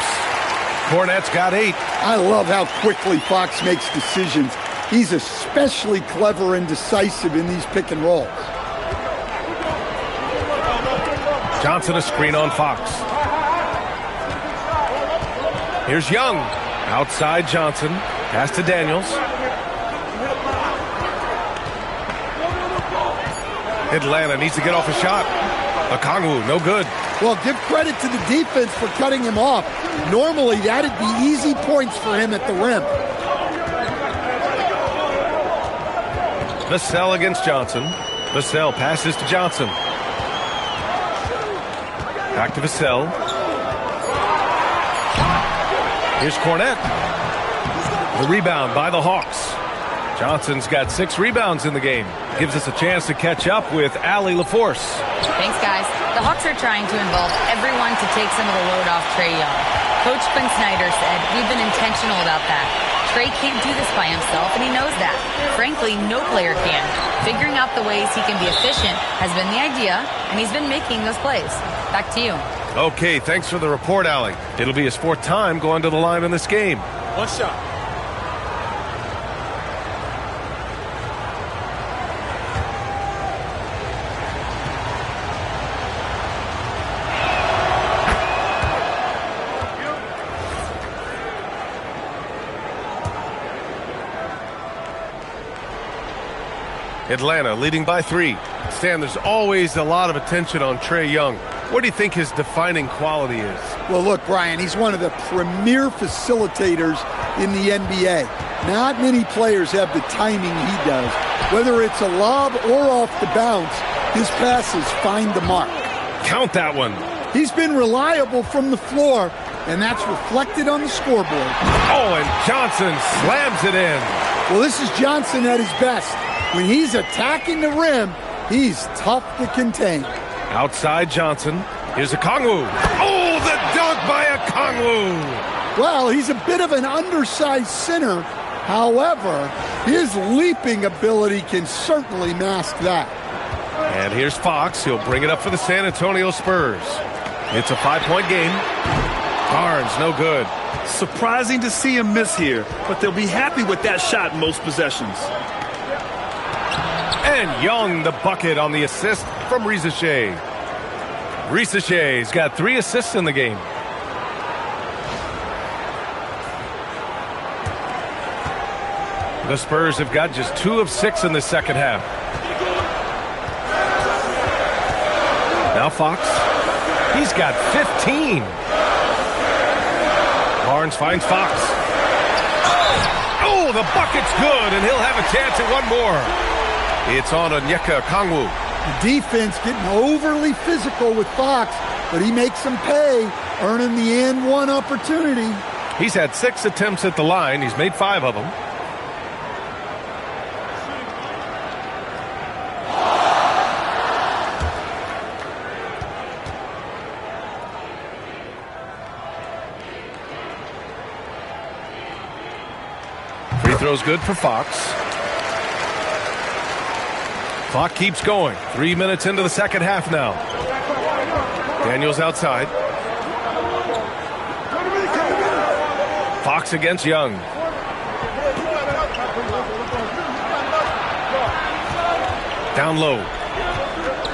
Cornette's got 8. I love how quickly Fox makes decisions. He's especially clever and decisive in these pick and rolls. Johnson a screen on Fox. Here's Young. Outside Johnson. Pass to Daniels. Atlanta needs to get off a shot. Okongwu, no good. Well, give credit to the defense for cutting him off. Normally, that'd be easy points for him at the rim. Vassell against Johnson. Vassell passes to Johnson. Back to Vassell. Here's Cornette. The rebound by the Hawks. Johnson's got 6 rebounds in the game. Gives us a chance to catch up with Allie LaForce. Thanks, guys. The Hawks are trying to involve everyone to take some of the load off Trae Young. Coach Quinn Snyder said, we've been intentional about that. Trey can't do this by himself, and he knows that. Frankly, no player can. Figuring out the ways he can be efficient has been the idea, and he's been making those plays. Back to you. Okay, thanks for the report, Allie. It'll be his 4th time going to the line in this game. One shot. Atlanta leading by 3. Stan, there's always a lot of attention on Trae Young. What do you think his defining quality is? Well, look, Brian, he's one of the premier facilitators in the NBA. Not many players have the timing he does. Whether it's a lob or off the bounce, his passes find the mark. Count that one. He's been reliable from the floor, and that's reflected on the scoreboard. Oh, and Johnson slams it in. Well, this is Johnson at his best. When he's attacking the rim, he's tough to contain. Outside Johnson. Here's Okongwu. Oh, the dunk by Okongwu. Well, he's a bit of an undersized center. However, his leaping ability can certainly mask that. And here's Fox. He'll bring it up for the San Antonio Spurs. It's a 5-point game. Barnes, no good. Surprising to see him miss here, but they'll be happy with that shot most possessions. And Young, the bucket on the assist from Risache. Risache's got 3 assists in the game. The Spurs have got just 2 of 6 in the second half. Now Fox. He's got 15. Barnes finds Fox. Oh, the bucket's good, and he'll have a chance at one more. It's on Onyeka Okongwu. The defense getting overly physical with Fox, but he makes them pay, earning the and one opportunity. He's had 6 attempts at the line. He's made 5 of them. Free throw's good for Fox. Clock keeps going. 3 minutes into the second half now. Daniels outside. Fox against Young. Down low.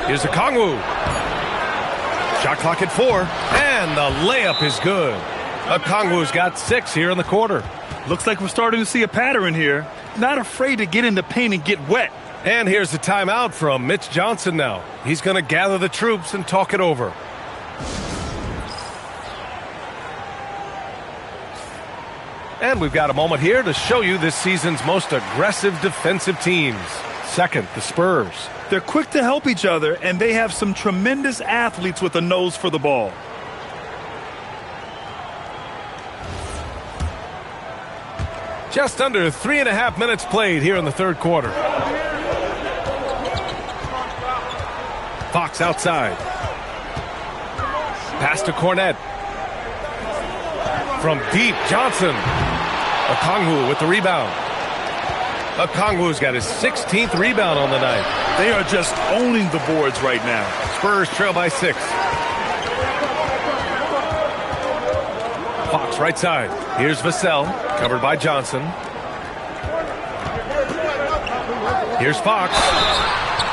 Here's Okongwu. Shot clock at 4. And the layup is good. Okongwu's got 6 here in the quarter. Looks like we're starting to see a pattern here. Not afraid to get in the paint and get wet. And here's the timeout from Mitch Johnson now. He's going to gather the troops and talk it over. And we've got a moment here to show you this season's most aggressive defensive teams. Second, the Spurs. They're quick to help each other, and they have some tremendous athletes with a nose for the ball. Just under 3.5 minutes played here in the third quarter. Fox outside. Pass to Cornette. From deep, Johnson. Okongwu with the rebound. Okongwu's got his 16th rebound on the night. They are just owning the boards right now. Spurs trail by 6. Fox right side. Here's Vassell, covered by Johnson. Here's Fox.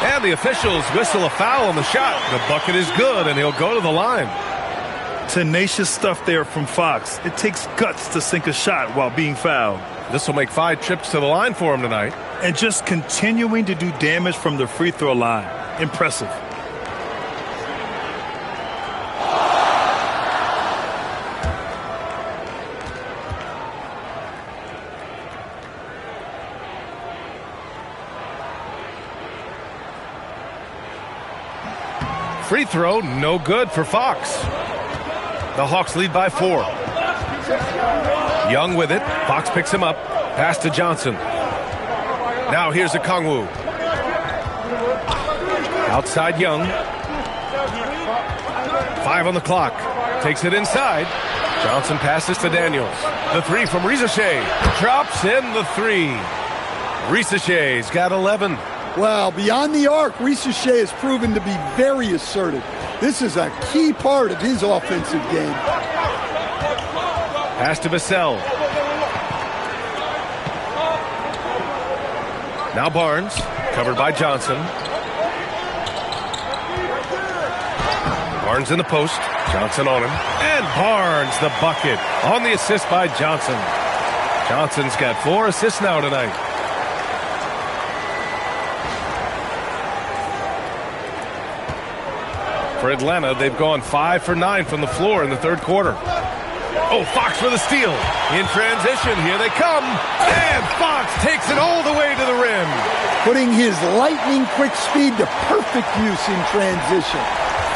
And the officials whistle a foul on the shot. The bucket is good, and he'll go to the line. Tenacious stuff there from Fox. It takes guts to sink a shot while being fouled. This will make 5 trips to the line for him tonight. And just continuing to do damage from the free throw line. Impressive. Free throw, no good for Fox. The Hawks lead by 4. Young with it. Fox picks him up. Pass to Johnson. Now here's Okongwu. Outside Young. 5 on the clock. Takes it inside. Johnson passes to Daniels. The three from Rizachet. Drops in the three. Rizachet's got 11. Well, beyond the arc, Rizachet has proven to be very assertive. This is a key part of his offensive game. Pass to Vassell. Now Barnes, covered by Johnson. Barnes in the post. Johnson on him. And Barnes, the bucket, on the assist by Johnson. Johnson's got 4 assists now tonight. For Atlanta, they've gone 5 for 9 from the floor in the third quarter. Oh, Fox for the steal. In transition, here they come. And Fox takes it all the way to the rim. Putting his lightning quick speed to perfect use in transition.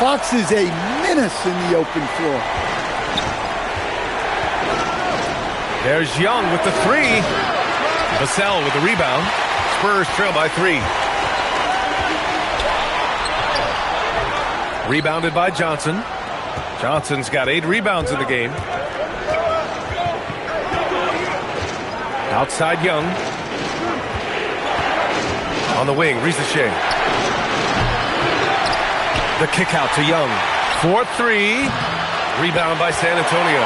Fox is a menace in the open floor. There's Young with the three. Vassell with the rebound. Spurs trail by 3. Rebounded by Johnson. Johnson's got 8 rebounds in the game. Outside Young. On the wing, Rizachet. The kick out to Young. 4-3. Rebound by San Antonio.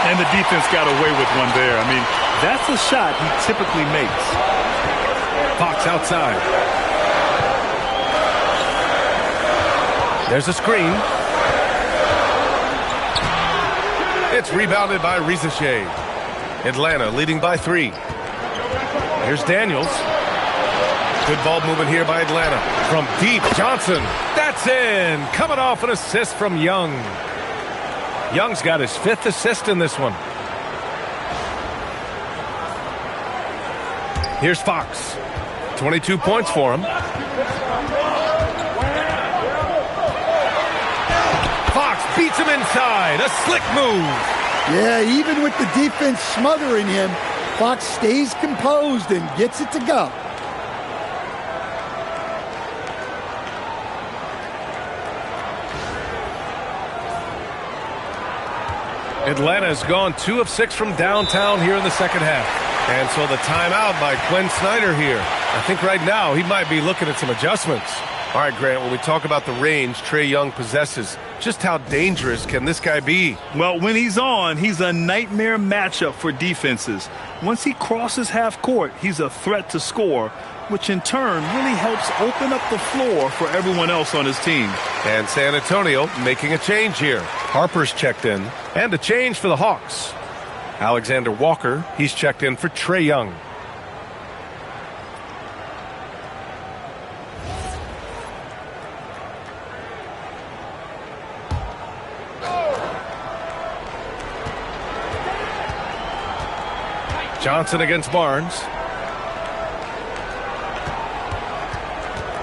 And the defense got away with one there. I mean, that's a shot he typically makes. Fox outside. There's a screen. It's rebounded by Rizachet. Atlanta leading by 3. Here's Daniels. Good ball movement here by Atlanta. From deep, Johnson. That's in. Coming off an assist from Young. Young's got his 5th assist in this one. Here's Fox. 22 points for him. Fox beats him inside. A slick move. Yeah, even with the defense smothering him, Fox stays composed and gets it to go. Atlanta's gone 2 of 6 from downtown here in the second half. And so the timeout by Quinn Snyder here. I think right now he might be looking at some adjustments. All right, Grant, when we talk about the range Trae Young possesses, just how dangerous can this guy be? Well, when he's on, he's a nightmare matchup for defenses. Once he crosses half court, he's a threat to score, which in turn really helps open up the floor for everyone else on his team. And San Antonio making a change here. Harper's checked in, and a change for the Hawks. Alexander Walker, he's checked in for Trae Young. Johnson against Barnes.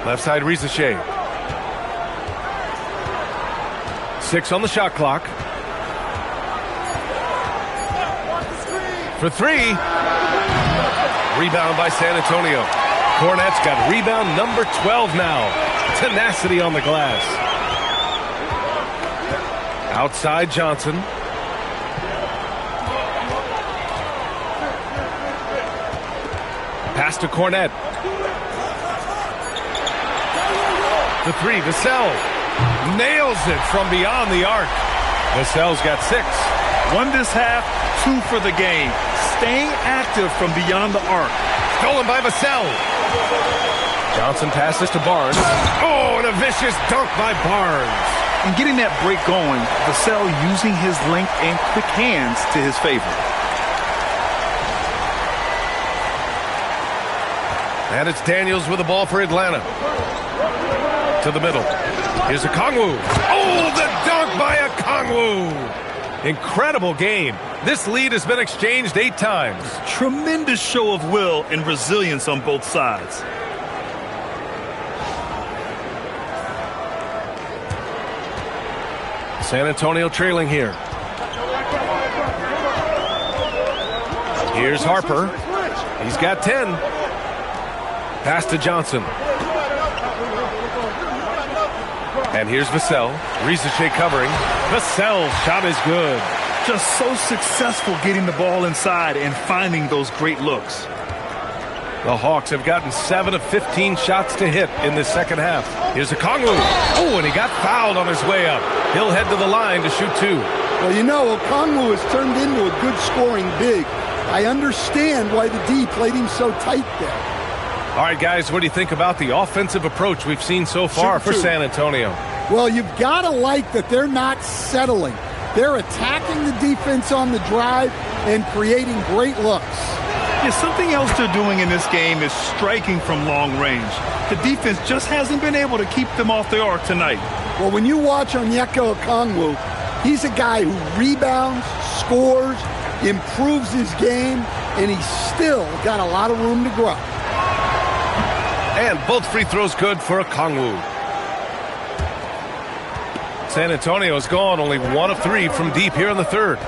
Left side, Rizachet. 6 on the shot clock. For 3. Rebound by San Antonio. Cornette's got rebound number 12 now. Tenacity on the glass. Outside Johnson. Pass to Cornette. The 3, Vassell. Nails it from beyond the arc. Vassell's got 6. 1 this half, 2 for the game. Staying active from beyond the arc. Stolen by Vassell. Johnson passes to Barnes. Oh, and a vicious dunk by Barnes. And getting that break going, Vassell using his length and quick hands to his favor. And it's Daniels with the ball for Atlanta. To the middle. Here's Okongwu. Oh, the dunk by Okongwu. Incredible game. This lead has been exchanged 8 times. Tremendous show of will and resilience on both sides. San Antonio trailing here. Here's Harper. He's got 10. Pass to Johnson. And here's Vassell. Rizachet covering. Vassell's shot is good. just so successful getting the ball inside and finding those great looks. The Hawks have gotten 7 of 15 shots to hit in the second half. Here's Okongwu. Oh, and he got fouled on his way up. He'll head to the line to shoot 2. Well, you know, Okongwu has turned into a good scoring big. I understand why the D played him so tight there. All right, guys, what do you think about the offensive approach we've seen so far for San Antonio? Well, you've got to like that they're not settling. They're attacking the defense on the drive and creating great looks. Yeah, something else they're doing in this game is striking from long range. The defense just hasn't been able to keep them off the arc tonight. Well, when you watch Onyeka Okongwu, he's a guy who rebounds, scores, improves his game, and he's still got a lot of room to grow. And both free throws good for Okongwu. San Antonio's gone only 1 of 3 from deep here in the third.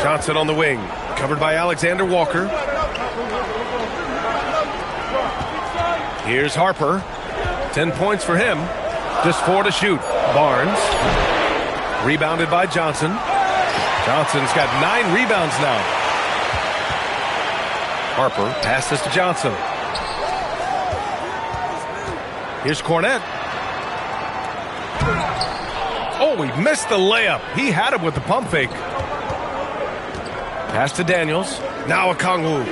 Johnson on the wing, covered by Alexander Walker. Here's Harper. 10 points for him. Just 4 to shoot. Barnes. Rebounded by Johnson. Johnson's got 9 rebounds now. Harper passes to Johnson. Here's Cornette. Oh, he missed the layup. He had him with the pump fake. Pass to Daniels. Now Okongwu.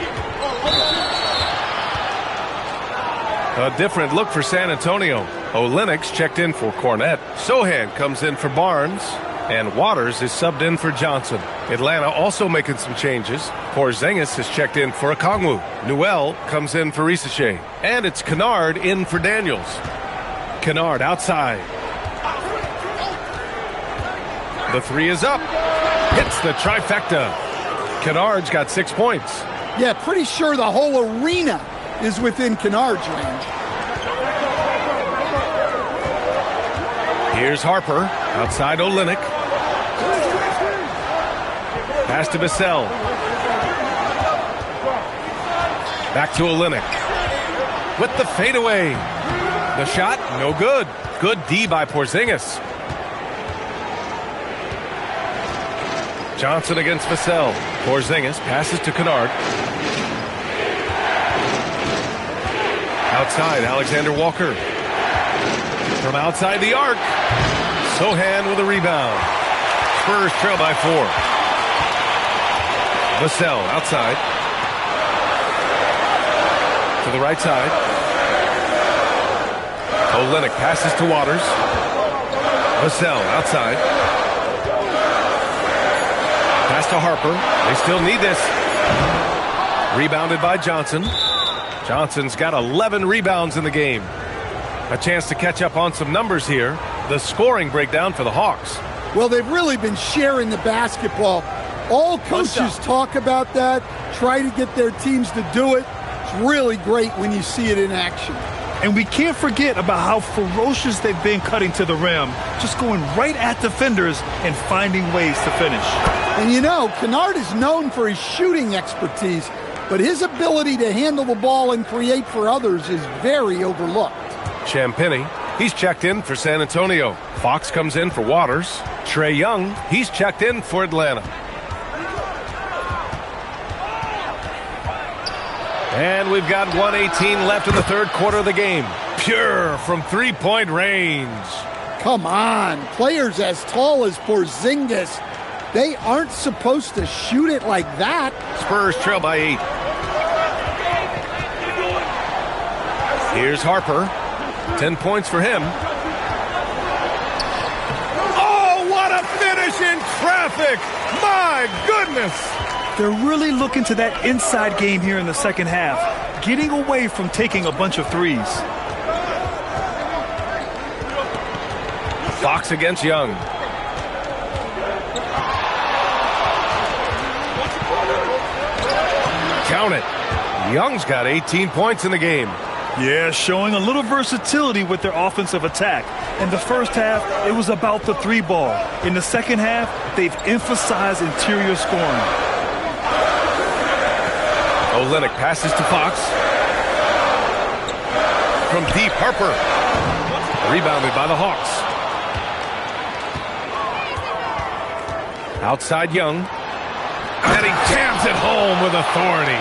A different look for San Antonio. Olenek's checked in for Cornette. Sohan comes in for Barnes. And Waters is subbed in for Johnson. Atlanta also making some changes. Porzingis is checked in for Okongwu. Newell comes in for Risache. And it's Kennard in for Daniels. Kennard outside. The 3 is up. Hits the trifecta. Kennard's got 6 points. Yeah, pretty sure the whole arena is within Kennard's range. Here's Harper. Outside Olynyk. Pass to Vassell. Back to Olynyk. With the fadeaway. The shot, no good. Good D by Porzingis. Johnson against Vassell. Porzingis passes to Kennard. Outside, Alexander Walker. From outside the arc. Sohan with a rebound. Spurs trail by 4. Vassell outside. To the right side. Olynyk passes to Waters. Vassell outside. Pass to Harper. They still need this. Rebounded by Johnson. Johnson's got 11 rebounds in the game. A chance to catch up on some numbers here. The scoring breakdown for the Hawks. Well, they've really been sharing the basketball. All coaches talk about that, try to get their teams to do it. It's really great when you see it in action. And we can't forget about how ferocious they've been cutting to the rim, just going right at defenders and finding ways to finish. And you know, Kennard is known for his shooting expertise, but his ability to handle the ball and create for others is very overlooked. Champagny, he's checked in for San Antonio. Fox comes in for Waters. Trae Young, he's checked in for Atlanta. And we've got 1:18 left in the third quarter of the game. Pure from three-point range. Come on, players as tall as Porzingis, they aren't supposed to shoot it like that. Spurs trail by 8. Here's Harper. 10 points for him. Oh, what a finish in traffic! My goodness! They're really looking to that inside game here in the second half, getting away from taking a bunch of threes. Fox against Young. Count it. Young's got 18 points in the game. Yeah, showing a little versatility with their offensive attack. In the first half, it was about the three ball. In the second half, they've emphasized interior scoring. Olynyk passes to Fox. From deep, Harper. Rebounded by the Hawks. Outside Young. And he jams it home with authority.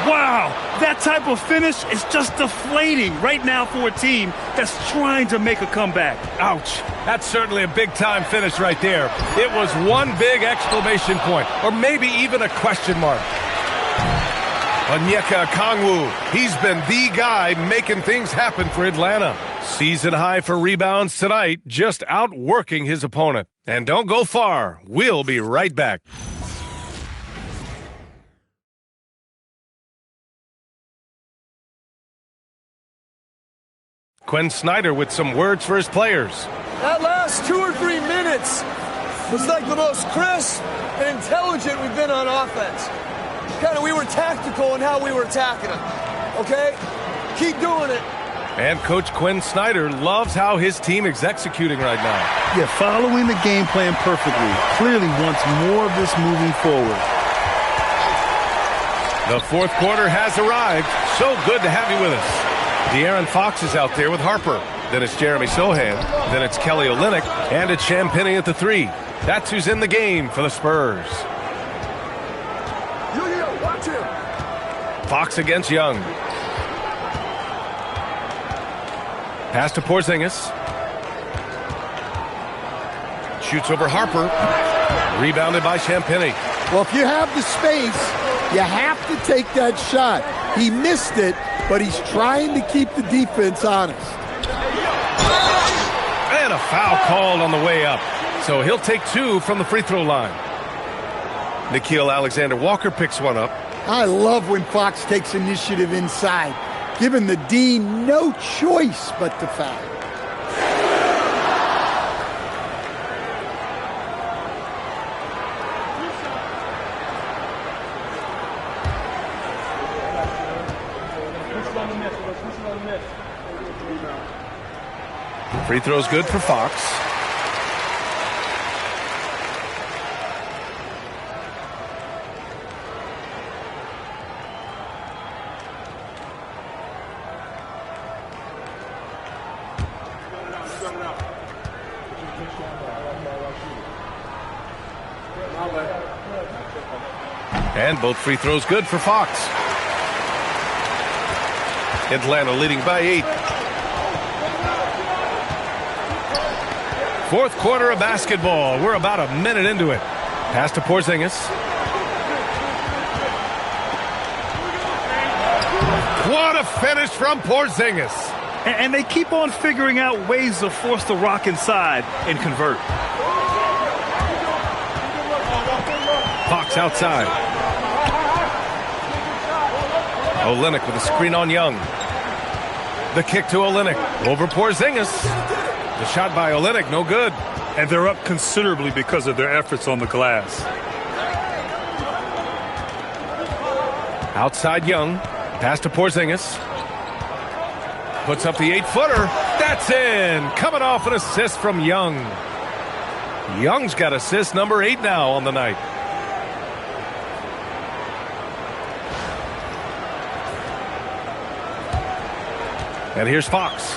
Wow, that type of finish is just deflating right now for a team that's trying to make a comeback. Ouch. That's certainly a big-time finish right there. It was one big exclamation point, or maybe even a question mark. Onyeka Okongwu, he's been the guy making things happen for Atlanta. Season high for rebounds tonight, just outworking his opponent. And don't go far. We'll be right back. Quinn Snyder with some words for his players. That last 2 or 3 minutes was like the most crisp and intelligent we've been on offense. We were tactical in how we were attacking them. Okay? Keep doing it. And Coach Quinn Snyder loves how his team is executing right now. Yeah, following the game plan perfectly. Clearly wants more of this moving forward. The fourth quarter has arrived. So good to have you with us. De'Aaron Fox is out there with Harper. Then it's Jeremy Sohan. Then it's Kelly Olynyk. And it's Champagnie at the 3. That's who's in the game for the Spurs. Watch him. Fox against Young. Pass to Porzingis. Shoots over Harper. Rebounded by Champagnie. Well, if you have the space, you have to take that shot. He missed it, but he's trying to keep the defense honest. And a foul called on the way up. So he'll take 2 from the free throw line. Nickeil Alexander-Walker picks one up. I love when Fox takes initiative inside, giving the D no choice but to foul. Free throw's good for Fox. And both free throws good for Fox. Atlanta leading by 8. Fourth quarter of basketball. We're about a minute into it. Pass to Porzingis. What a finish from Porzingis. And they keep on figuring out ways to force the rock inside and convert. Fox outside. Olynyk with a screen on Young. The kick to Olynyk. Over Porzingis. The shot by Olynyk, no good. And they're up considerably because of their efforts on the glass. Outside Young. Pass to Porzingis. Puts up the 8-footer. That's in. Coming off an assist from Young. Young's got assist number 8 now on the night. And here's Fox.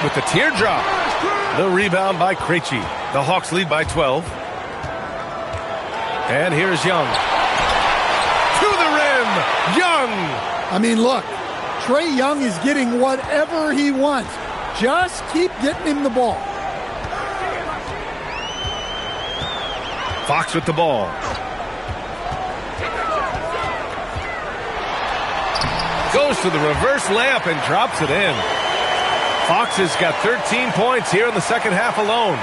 With the teardrop. The rebound by Krejci. The Hawks lead by 12. And here's Young. To the rim. Young. I mean, look. Trae Young is getting whatever he wants. Just keep getting him the ball. Fox with the ball. Goes to the reverse layup and drops it in. Fox has got 13 points here in the second half alone.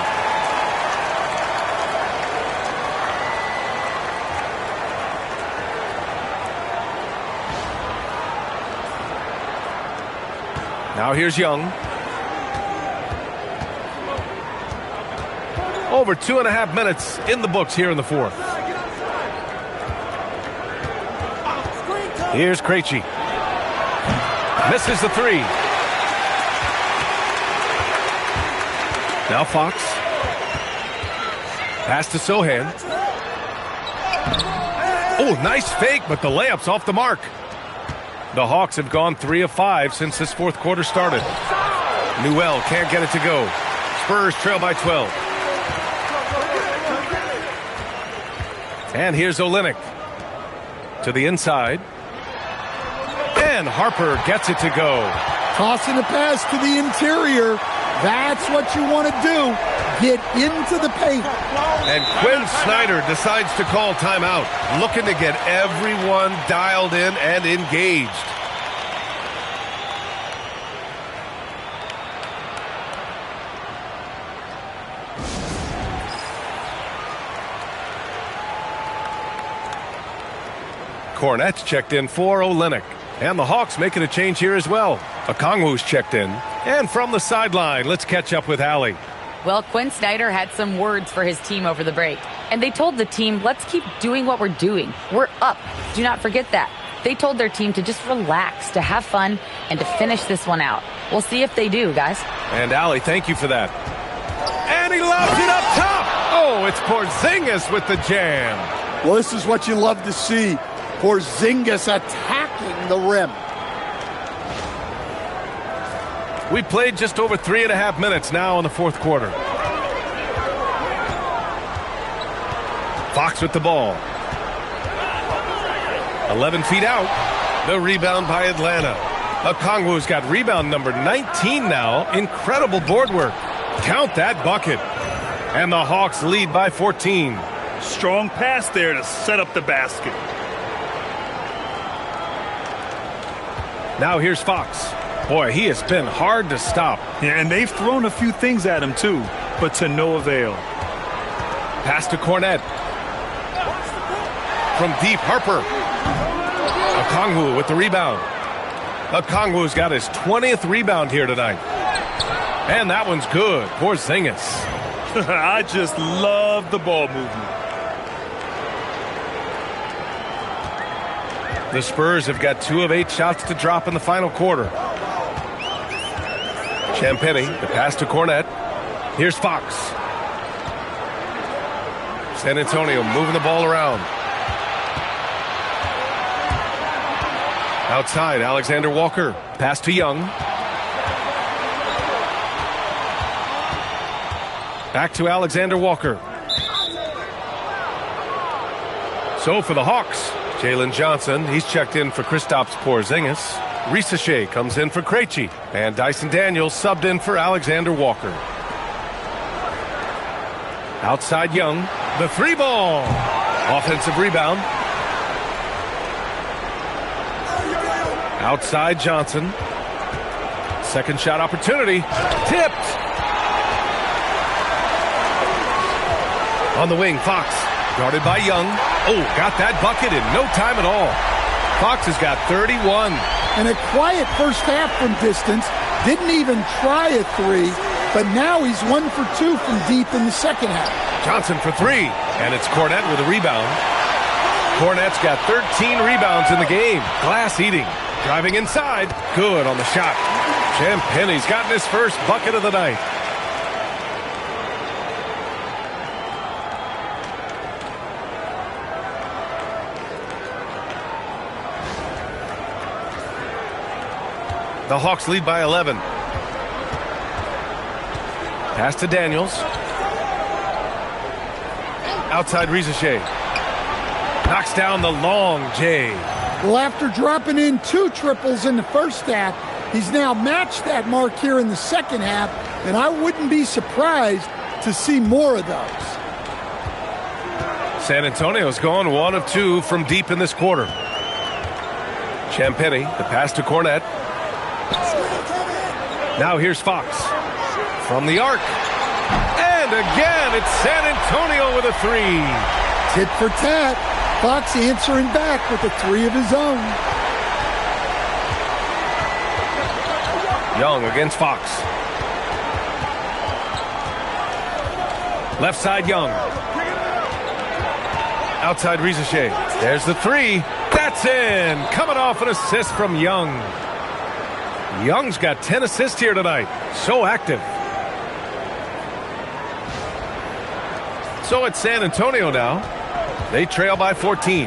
Now here's Young. Over 2.5 minutes in the books here in the fourth. Here's Krejci. Misses the 3. Now Fox. Pass to Sohan. Oh, nice fake, but the layup's off the mark. The Hawks have gone 3 of 5 since this fourth quarter started. Newell can't get it to go. Spurs trail by 12. And here's Olynyk to the inside. And Harper gets it to go. Tossing a pass to the interior. That's what you want to do. Get into the paint. And Quinn Snyder decides to call timeout, looking to get everyone dialed in and engaged. Cornette's checked in for Olynyk. And the Hawks making a change here as well. Okongwu's checked in. And from the sideline, let's catch up with Allie. Well, Quinn Snyder had some words for his team over the break. And they told the team, let's keep doing what we're doing. We're up. Do not forget that. They told their team to just relax, to have fun, and to finish this one out. We'll see if they do, guys. And Allie, thank you for that. And he lobs it up top. Oh, it's Porzingis with the jam. Well, this is what you love to see. Porzingis attacking the rim. We played just over 3.5 minutes now in the fourth quarter. Fox with the ball. 11 feet out. The rebound by Atlanta. Okongwu's got rebound number 19 now. Incredible board work. Count that bucket. And the Hawks lead by 14. Strong pass there to set up the basket. Now here's Fox. Boy, he has been hard to stop. Yeah, and they've thrown a few things at him too, but to no avail. Pass to Cornette. From deep, Harper. Okongwu with the rebound. Okongwu's got his 20th rebound here tonight. And that one's good. Porzingis. I just love the ball movement. The Spurs have got 2 of 8 shots to drop in the final quarter. Champagnie, the pass to Cornette. Here's Fox. San Antonio moving the ball around. Outside, Alexander Walker. Pass to Young. Back to Alexander Walker. So for the Hawks, Jalen Johnson, he's checked in for Kristaps Porzingis. Risache comes in for Krejci. And Dyson Daniels subbed in for Alexander Walker. Outside Young, the 3-ball. Offensive rebound. Outside Johnson. Second shot opportunity. Tipped. On the wing, Fox. Guarded by Young. Oh, got that bucket in no time at all. Fox has got 31. And a quiet first half from distance. Didn't even try a 3, but now he's 1 for 2 from deep in the second half. Johnson for 3, and it's Cornette with a rebound. Cornette's got 13 rebounds in the game. Glass eating. Driving inside. Good on the shot. Champagnie's gotten his first bucket of the night. The Hawks lead by 11. Pass to Daniels. Outside Risache. Knocks down the long J. Well, after dropping in 2 triples in the first half, he's now matched that mark here in the second half, and I wouldn't be surprised to see more of those. San Antonio's gone 1 of 2 from deep in this quarter. Champagnie, the pass to Cornette. Now here's Fox. From the arc. And again, it's San Antonio with a 3. Tit for tat. Fox answering back with a 3 of his own. Young against Fox. Left side, Young. Outside Risache. There's the 3. That's in. Coming off an assist from Young. Young's got 10 assists here tonight. So active. So it's San Antonio now. They trail by 14.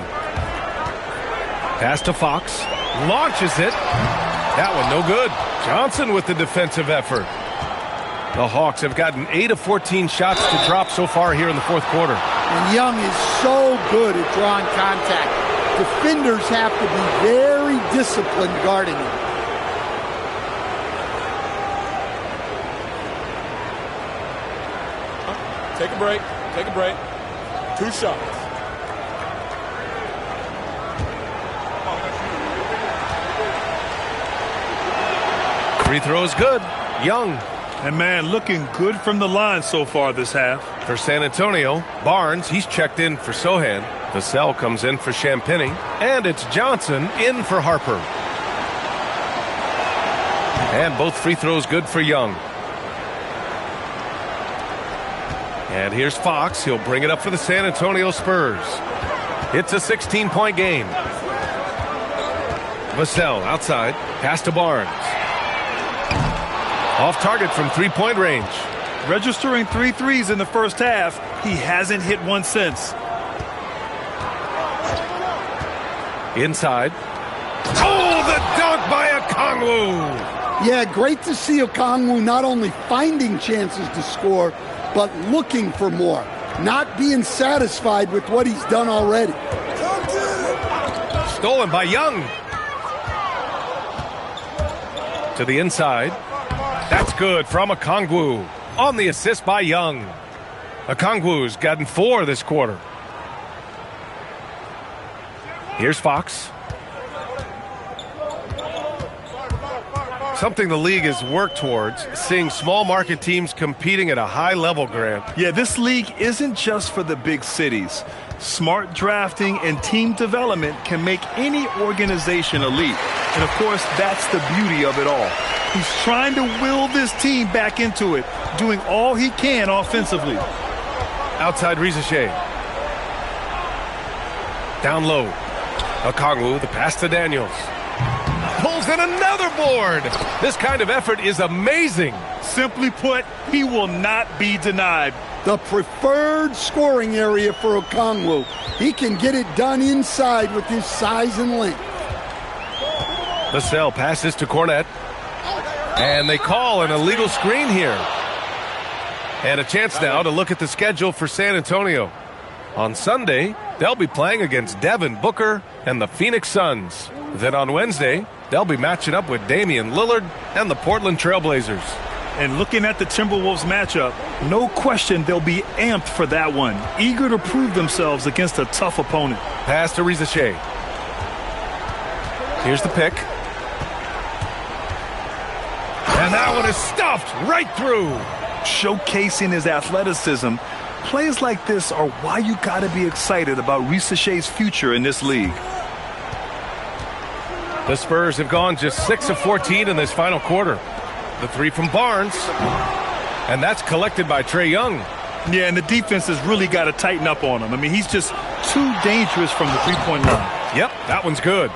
Pass to Fox. Launches it. That one no good. Johnson with the defensive effort. The Hawks have gotten 8 of 14 shots to drop so far here in the fourth quarter. And Young is so good at drawing contact. Defenders have to be very disciplined guarding him. Take a break. Take a break. 2 shots. Free throw is good. Young. And man, looking good from the line so far this half. For San Antonio, Barnes, he's checked in for Sohan. Vassell comes in for Champagny. And it's Johnson in for Harper. And both free throws good for Young. And here's Fox. He'll bring it up for the San Antonio Spurs. It's a 16-point game. Vassell outside. Pass to Barnes. Off target from three-point range. Registering 3 threes in the first half. He hasn't hit one since. Inside. Oh, the dunk by Okongwu. Yeah, great to see Okongwu not only finding chances to score, but looking for more. Not being satisfied with what he's done already. Stolen by Young. To the inside. That's good from Okongwu. On the assist by Young. Okongwu's gotten 4 this quarter. Here's Fox. Something the league has worked towards, seeing small market teams competing at a high level, Grant. Yeah, this league isn't just for the big cities. Smart drafting and team development can make any organization elite. And of course, that's the beauty of it all. He's trying to will this team back into it, doing all he can offensively. Outside Rizachet. Down low. Okongwu, the pass to Daniels. Pulls in another board. This kind of effort is amazing. Simply put, he will not be denied. The preferred scoring area for Okongwu. He can get it done inside with his size and length. Vassell passes to Cornette. And they call an illegal screen here. And a chance now to look at the schedule for San Antonio. On Sunday, they'll be playing against Devin Booker and the Phoenix Suns. Then on Wednesday, they'll be matching up with Damian Lillard and the Portland Trailblazers. And looking at the Timberwolves matchup, no question they'll be amped for that one. Eager to prove themselves against a tough opponent. Pass to Rizachet. Here's the pick. And that one is stuffed right through. Showcasing his athleticism, plays like this are why you got to be excited about Rizachet's future in this league. The Spurs have gone just 6 of 14 in this final quarter. The 3 from Barnes. And that's collected by Trae Young. Yeah, and the defense has really got to tighten up on him. I mean, he's just too dangerous from the three-point line. Yep, that one's good.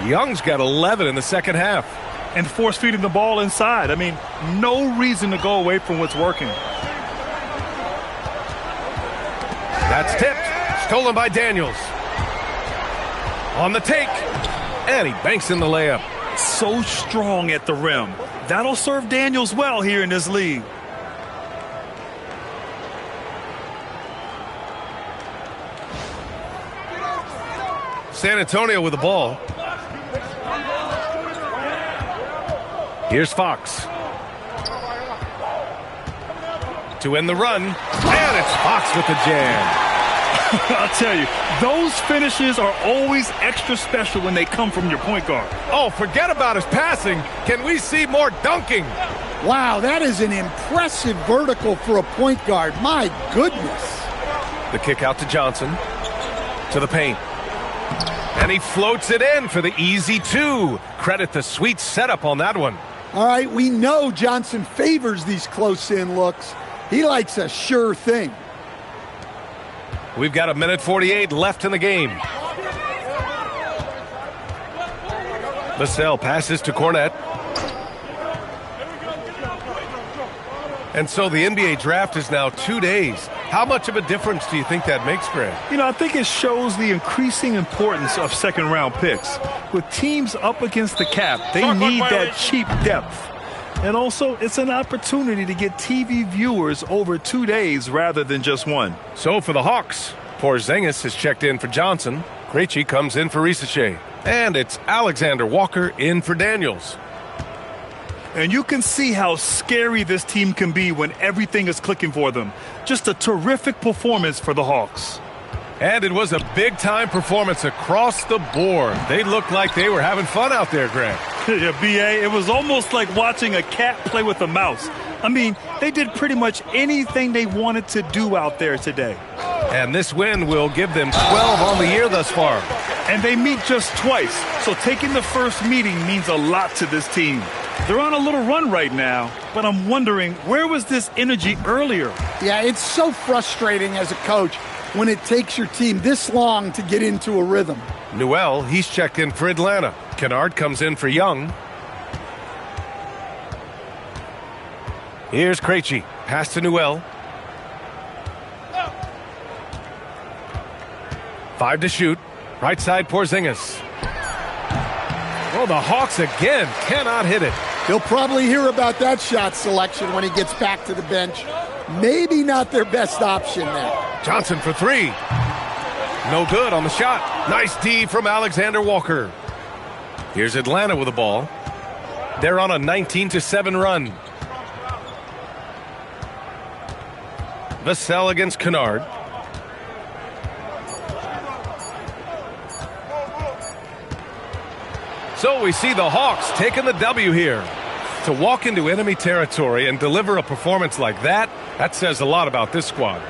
Young's got 11 in the second half. And force-feeding the ball inside. I mean, no reason to go away from what's working. That's tipped. Stolen by Daniels. On the take. And he banks in the layup. So strong at the rim. That'll serve Daniels well here in this league. San Antonio with the ball. Here's Fox. To end the run. And it's Fox with the jam. I'll tell you, those finishes are always extra special when they come from your point guard. Oh, forget about his passing. Can we see more dunking? Wow, that is an impressive vertical for a point guard. My goodness. The kick out to Johnson. To the paint. And he floats it in for the easy 2. Credit the sweet setup on that one. All right, we know Johnson favors these close-in looks. He likes a sure thing. We've got 1:48 left in the game. Vassell passes to Cornette. And so the NBA draft is now 2 days. How much of a difference do you think that makes, Grant? You know, I think it shows the increasing importance of second-round picks. With teams up against the cap, they need that cheap depth. And also, it's an opportunity to get TV viewers over 2 days rather than just one. So for the Hawks, Porzingis has checked in for Johnson. Krejci comes in for Risache. And it's Alexander Walker in for Daniels. And you can see how scary this team can be when everything is clicking for them. Just a terrific performance for the Hawks. And it was a big-time performance across the board. They looked like they were having fun out there, Grant. Yeah, B.A., it was almost like watching a cat play with a mouse. I mean, they did pretty much anything they wanted to do out there today. And this win will give them 12 on the year thus far. And they meet just twice, so taking the first meeting means a lot to this team. They're on a little run right now, but I'm wondering, where was this energy earlier? Yeah, it's so frustrating as a coach when it takes your team this long to get into a rhythm. Newell, he's checked in for Atlanta. Kennard comes in for Young. Here's Krejci. Pass to Newell. 5 to shoot. Right side, Porzingis. Oh, the Hawks again cannot hit it. He'll probably hear about that shot selection when he gets back to the bench. Maybe not their best option there. Johnson for 3. No good on the shot. Nice D from Alexander Walker. Here's Atlanta with the ball. They're on a 19-7 run. Vassell against Kennard. So we see the Hawks taking the W here. To walk into enemy territory and deliver a performance like that, that says a lot about this squad.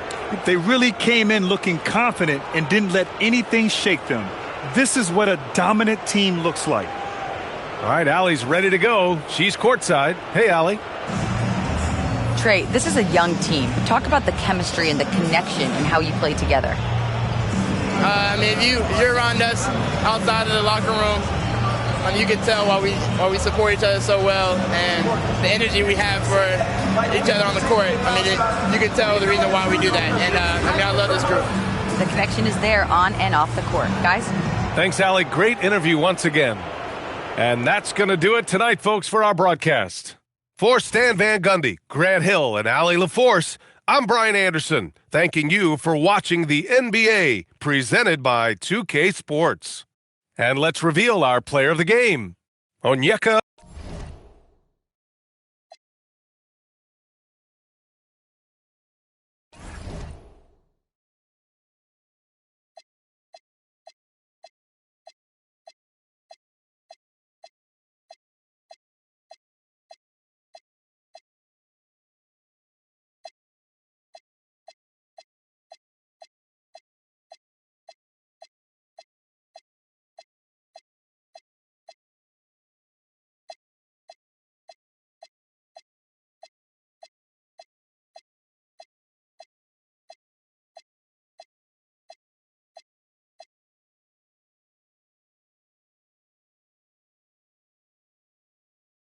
They really came in looking confident and didn't let anything shake them. This is what a dominant team looks like. All right, Allie's ready to go. She's courtside. Hey, Allie. Trey, this is a young team. Talk about the chemistry and the connection and how you play together. If you're around us outside of the locker room, you can tell why we support each other so well, and the energy we have for each other on the court. You can tell the reason why we do that. And I love this group. The connection is there on and off the court. Guys? Thanks, Allie. Great interview once again. And that's going to do it tonight, folks, for our broadcast. For Stan Van Gundy, Grant Hill, and Allie LaForce, I'm Brian Anderson, thanking you for watching the NBA, presented by 2K Sports. And let's reveal our player of the game, Onyeka